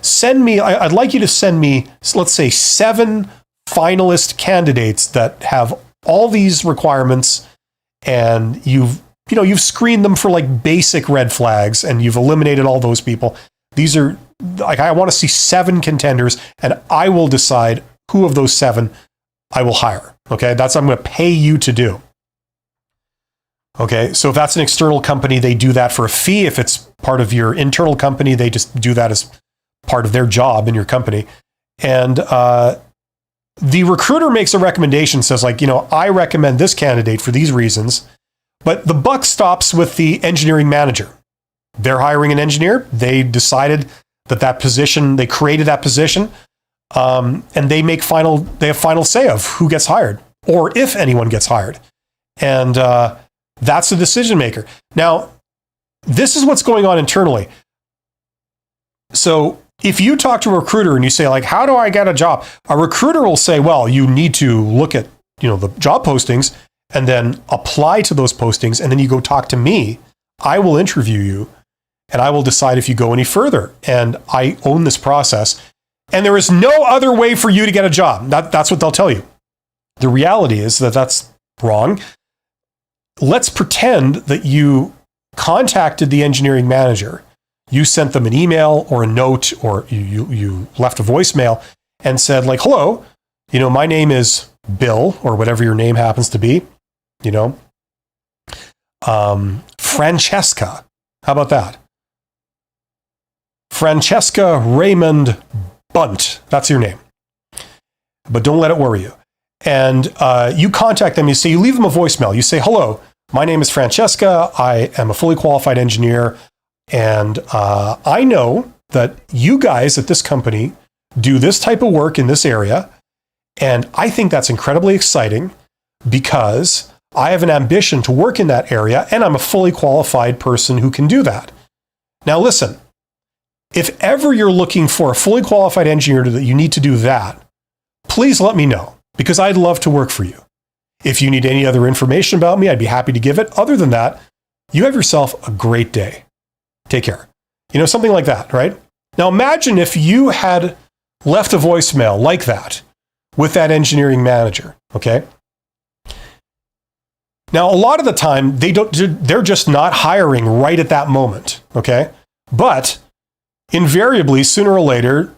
send me, I'd like you to send me, let's say 7 finalist candidates that have all these requirements, and you've screened them for like basic red flags, and you've eliminated all those people. These are like, I want to see 7 contenders, and I will decide who of those 7 I will hire. Okay. That's what I'm going to pay you to do. Okay. So if that's an external company, they do that for a fee. If it's part of your internal company, they just do that as part of their job in your company. And the recruiter makes a recommendation, says like, I recommend this candidate for these reasons, but the buck stops with the engineering manager. They're hiring an engineer. They decided that position, they created that position, and they have final say of who gets hired or if anyone gets hired. And that's the decision maker. Now, this is what's going on internally. So if you talk to a recruiter and you say like, how do I get a job? A recruiter will say, well, you need to look at, the job postings and then apply to those postings. And then you go talk to me. I will interview you and I will decide if you go any further. And I own this process. And there is no other way for you to get a job. That's what they'll tell you. The reality is that that's wrong. Let's pretend that you contacted the engineering manager. You sent them an email or a note, or you left a voicemail and said like, hello, my name is Bill, or whatever your name happens to be, Francesca. How about that? Francesca Raymond Bunt. That's your name. But don't let it worry you. And you contact them, you leave them a voicemail. You say, hello, my name is Francesca. I am a fully qualified engineer. And I know that you guys at this company do this type of work in this area. And I think that's incredibly exciting because I have an ambition to work in that area, and I'm a fully qualified person who can do that. Now, listen, if ever you're looking for a fully qualified engineer that you need to do that, please let me know, because I'd love to work for you. If you need any other information about me, I'd be happy to give it. Other than that, you have yourself a great day. Take care. Something like that, right? Now imagine if you had left a voicemail like that with that engineering manager, okay? Now, a lot of the time, they're just not hiring right at that moment, okay? But invariably, sooner or later,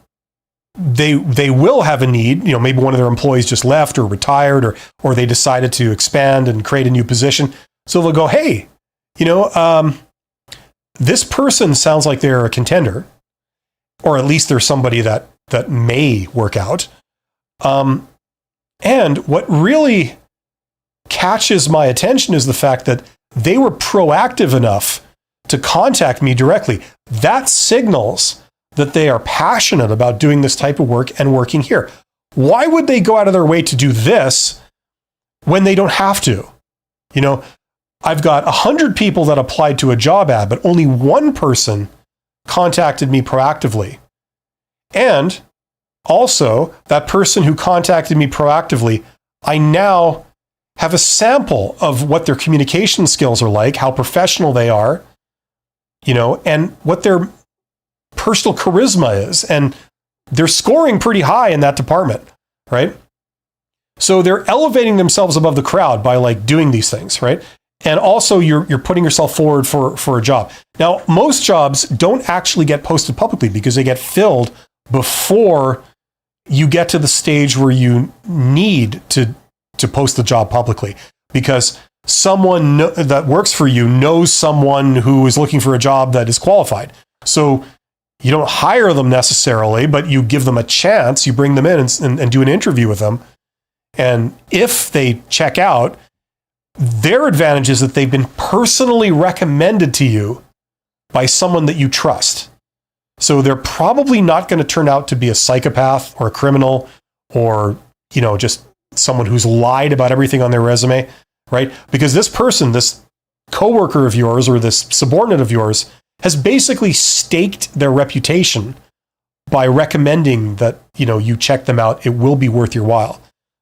they will have a need. Maybe one of their employees just left or retired, or they decided to expand and create a new position. So they'll go, hey, this person sounds like they're a contender, or at least they're somebody that may work out. And what really catches my attention is the fact that they were proactive enough to contact me directly. That signals that they are passionate about doing this type of work and working here. Why would they go out of their way to do this when they don't have to? I've got 100 people that applied to a job ad, but only one person contacted me proactively. And also, that person who contacted me proactively, I now have a sample of what their communication skills are like, how professional they are, and what their personal charisma is. And they're scoring pretty high in that department, right? So they're elevating themselves above the crowd by like doing these things, right? And also you're putting yourself forward for a job. Now, most jobs don't actually get posted publicly because they get filled before you get to the stage where you need to post the job publicly, because someone that works for you knows someone who is looking for a job that is qualified. So you don't hire them necessarily, but you give them a chance. You bring them in and do an interview with them. And if they check out, their advantage is that they've been personally recommended to you by someone that you trust. So they're probably not going to turn out to be a psychopath or a criminal or, just someone who's lied about everything on their resume, right? Because this person, this coworker of yours or this subordinate of yours, has basically staked their reputation by recommending that, you check them out. It will be worth your while,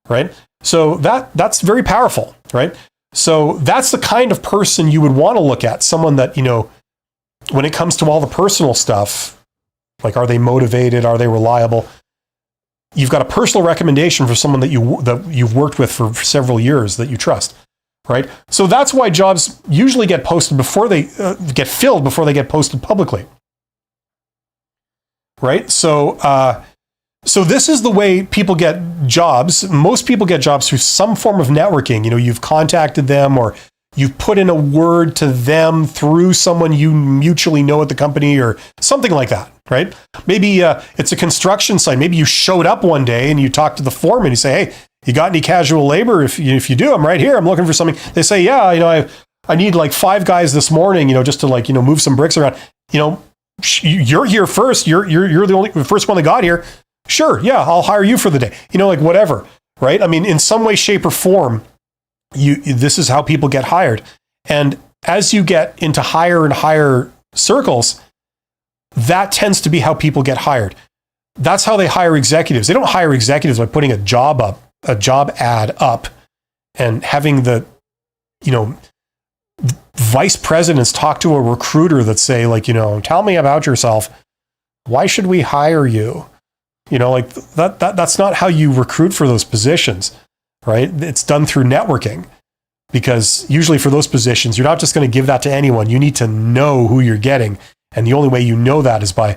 right? So that's very powerful, right? So that's the kind of person you would want to look at, someone that, when it comes to all the personal stuff, like are they motivated, are they reliable, you've got a personal recommendation for someone that you've worked with for several years that you trust, right? So that's why jobs usually get posted before they get filled, before they get posted publicly, right? So this is the way people get jobs. Most people get jobs through some form of networking. You've contacted them, or you've put in a word to them through someone you mutually know at the company, or something like that, right? Maybe it's a construction site. Maybe you showed up one day and you talk to the foreman. You say, "Hey, you got any casual labor? If you do, I'm right here. I'm looking for something." They say, "Yeah, I need like 5 guys this morning, just to move some bricks around." You're here first. You're the first one that got here. Sure, yeah, I'll hire you for the day. Whatever, right? I mean, in some way, shape, or form, this is how people get hired. And as you get into higher and higher circles, that tends to be how people get hired. That's how they hire executives. They don't hire executives by putting a job ad up, and having the, vice presidents talk to a recruiter that say, "Tell me about yourself. Why should we hire you?" That's not how you recruit for those positions, right? It's done through networking, because usually for those positions, you're not just going to give that to anyone. You need to know who you're getting. And the only way you know that is by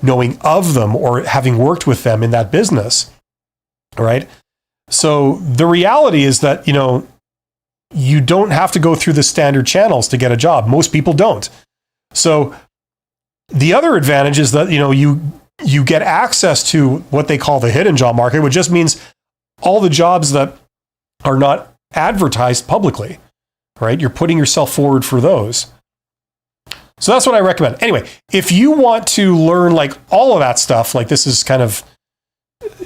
knowing of them or having worked with them in that business, right? So the reality is that, you don't have to go through the standard channels to get a job. Most people don't. So the other advantage is that, you get access to what they call the hidden job market, which just means all the jobs that are not advertised publicly, right? You're putting yourself forward for those. So that's what I recommend. Anyway, if you want to learn all of that stuff, this is kind of,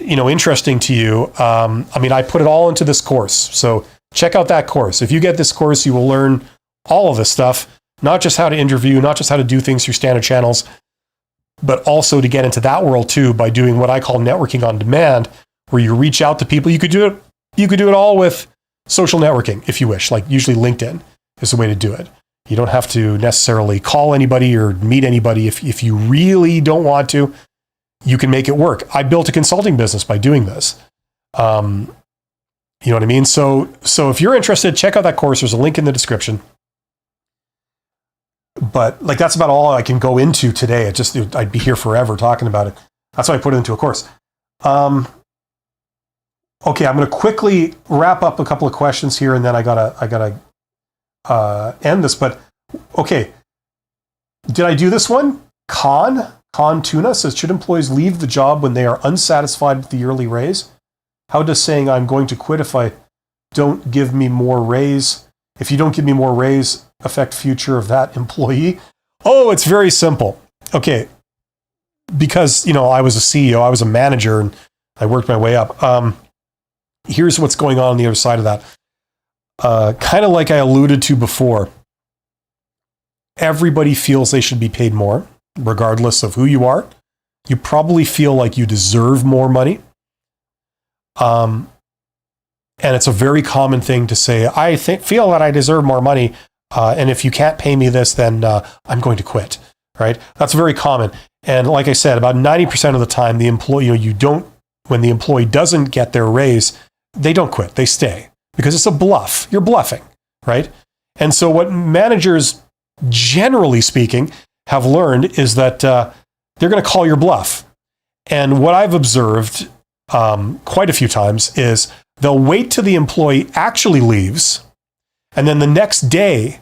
interesting to you. I put it all into this course. So check out that course. If you get this course, you will learn all of this stuff, not just how to interview, not just how to do things through standard channels, but also to get into that world too by doing what I call networking on demand, where you reach out to people. You could do it all with social networking if you wish. Usually LinkedIn is the way to do it. You don't have to necessarily call anybody or meet anybody. If you really don't want to, you can make it work. I built a consulting business by doing this. You know what I mean? So if you're interested, check out that course. There's a link in the description. But that's about all I can go into today. I'd be here forever talking about it. That's why I put it into a course. Okay, I'm going to quickly wrap up a couple of questions here, and then I gotta end this. But okay, did I do this one? Con Tuna says, should employees leave the job when they are unsatisfied with the yearly raise? How does saying "I'm going to quit if I don't give me more raise"? If you don't give me more raise, affect future of that employee? Oh, it's very simple. Okay. Because, I was a CEO, I was a manager, and I worked my way up. Here's what's going on the other side of that. Kind of like I alluded to before, everybody feels they should be paid more, regardless of who you are. You probably feel like you deserve more money. And it's a very common thing to say, "I feel that I deserve more money, and if you can't pay me this, then I'm going to quit," right? That's very common. And like I said, about 90% of the time, the employee, when the employee doesn't get their raise, they don't quit, they stay, because it's a bluff. You're bluffing, right? And so what managers, generally speaking, have learned is that they're going to call your bluff. And what I've observed quite a few times is they'll wait till the employee actually leaves, and then the next day,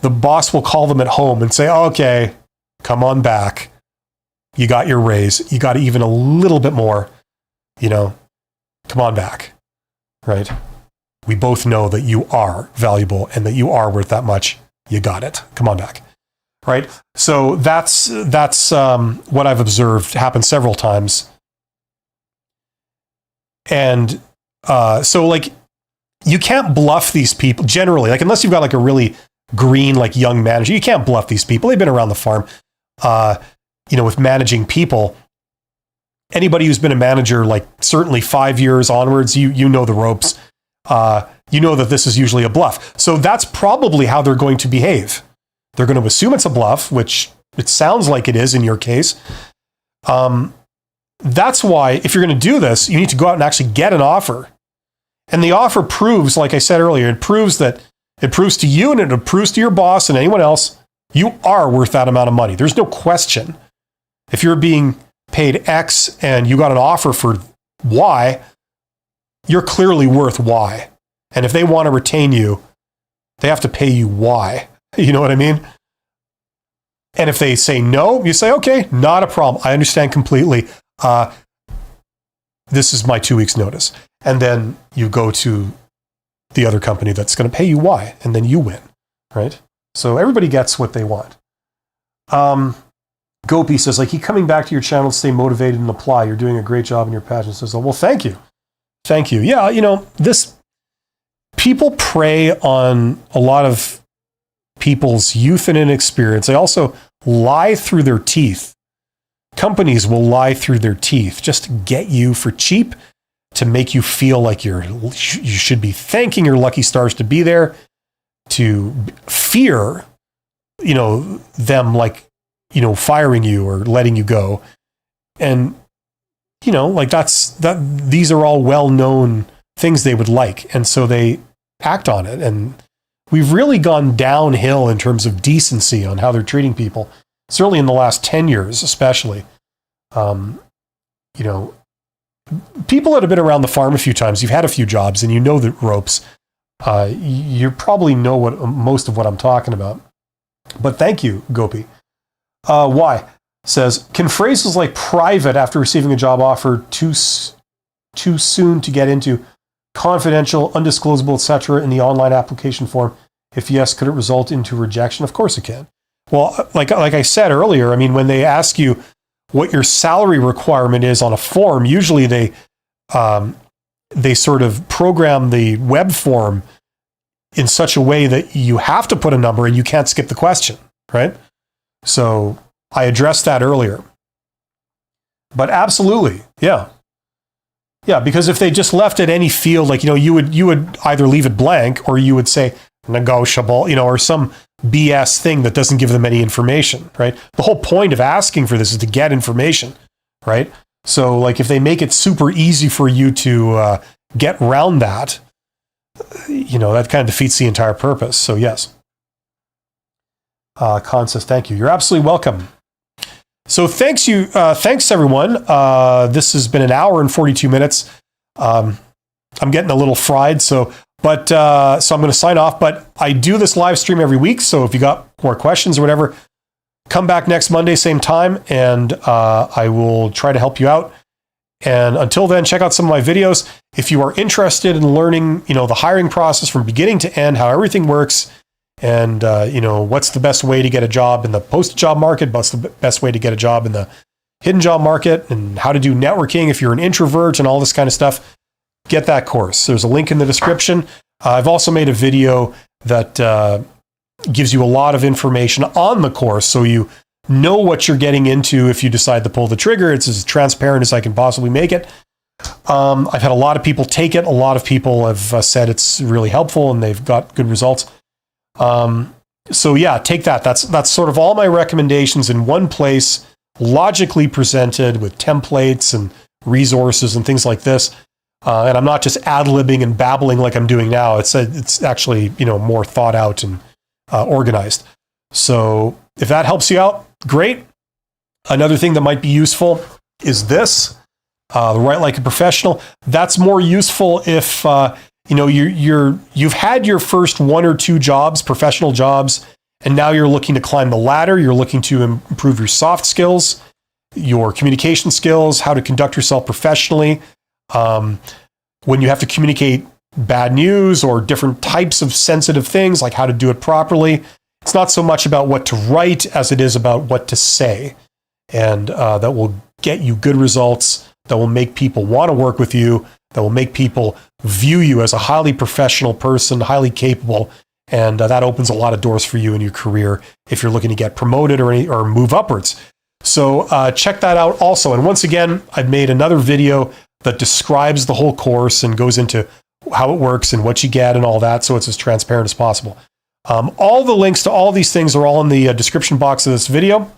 the boss will call them at home and say, "Okay, come on back. You got your raise. You got even a little bit more. Come on back." Right? We both know that you are valuable and that you are worth that much. You got it. Come on back. Right? So that's what I've observed happen several times. And so you can't bluff these people generally, unless you've got a really green, young manager. You can't bluff these people. They've been around the farm, with managing people. Anybody who's been a manager, certainly 5 years onwards, you know the ropes. You know that this is usually a bluff. So that's probably how they're going to behave. They're going to assume it's a bluff, which it sounds like it is in your case. That's why, if you're going to do this, you need to go out and actually get an offer. And the offer proves, like I said earlier, it proves to you and it proves to your boss and anyone else, you are worth that amount of money. There's no question. If you're being paid X and you got an offer for Y, you're clearly worth Y. And if they want to retain you, they have to pay you Y. You know what I mean? And if they say no, you say, okay, not a problem. I understand completely. This is my 2 weeks notice. And then you go to the other company that's going to pay you Y, and then you win, right? So everybody gets what they want. Gopi says, I keep coming back to your channel to stay motivated and apply. You're doing a great job in your passion. Says, oh, well, thank you. Thank you. Yeah, people prey on a lot of people's youth and inexperience. They also lie through their teeth. Companies will lie through their teeth just to get you for cheap, to make you feel like you should be thanking your lucky stars to be there, to fear, them firing you or letting you go. And, these are all well-known things they would like. And so they act on it. And we've really gone downhill in terms of decency on how they're treating people. Certainly in the last 10 years, especially. People that have been around the farm a few times, you've had a few jobs and you know the ropes. You probably know most of what I'm talking about. But thank you, Gopi. Why? Says, can phrases like private after receiving a job offer too soon to get into, confidential, undisclosable, etc. in the online application form? If yes, could it result into rejection? Of course it can. Well, like I said earlier, I mean, when they ask you what your salary requirement is on a form, usually they sort of program the web form in such a way that you have to put a number and you can't skip the question, right? So I addressed that earlier. But absolutely, yeah. Yeah, because if they just left it any field, you would either leave it blank or you would say negotiable, or some BS thing that doesn't give them any information, right? The whole point of asking for this is to get information, right? So if they make it super easy for you to get around that, that kind of defeats the entire purpose. So yes. Khan says, thank you. You're absolutely welcome. So thanks everyone. This has been an hour and 42 minutes. I'm getting a little fried, so I'm going to sign off, but I do this live stream every week. So if you got more questions or whatever, come back next Monday, same time, and I will try to help you out. And until then, check out some of my videos. If you are interested in learning, the hiring process from beginning to end, how everything works, and what's the best way to get a job in the post-job market, what's the best way to get a job in the hidden job market, and how to do networking if you're an introvert and all this kind of stuff, get that course. There's a link in the description. I've also made a video that gives you a lot of information on the course, so you know what you're getting into if you decide to pull the trigger. It's as transparent as I can possibly make it. I've had a lot of people take it. A lot of people have said it's really helpful and they've got good results. So yeah, take that. That's sort of all my recommendations in one place, logically presented with templates and resources and things like this. And I'm not just ad-libbing and babbling like I'm doing now. It's actually, more thought out and organized. So if that helps you out, great. Another thing that might be useful is this, the Write Like a Professional. That's more useful if, you've had your first one or two jobs, professional jobs, and now you're looking to climb the ladder. You're looking to improve your soft skills, your communication skills, how to conduct yourself professionally. When you have to communicate bad news or different types of sensitive things, like how to do it properly. It's not so much about what to write as it is about what to say. And that will get you good results, that will make people want to work with you, that will make people view you as a highly professional person, highly capable. And that opens a lot of doors for you in your career if you're looking to get promoted or move upwards. So check that out also. And once again, I've made another video that describes the whole course and goes into how it works and what you get and all that, so it's as transparent as possible. All the links to all these things are all in the description box of this video.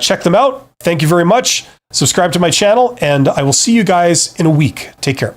Check them out. Thank you very much. Subscribe to my channel, and I will see you guys in a week. Take care.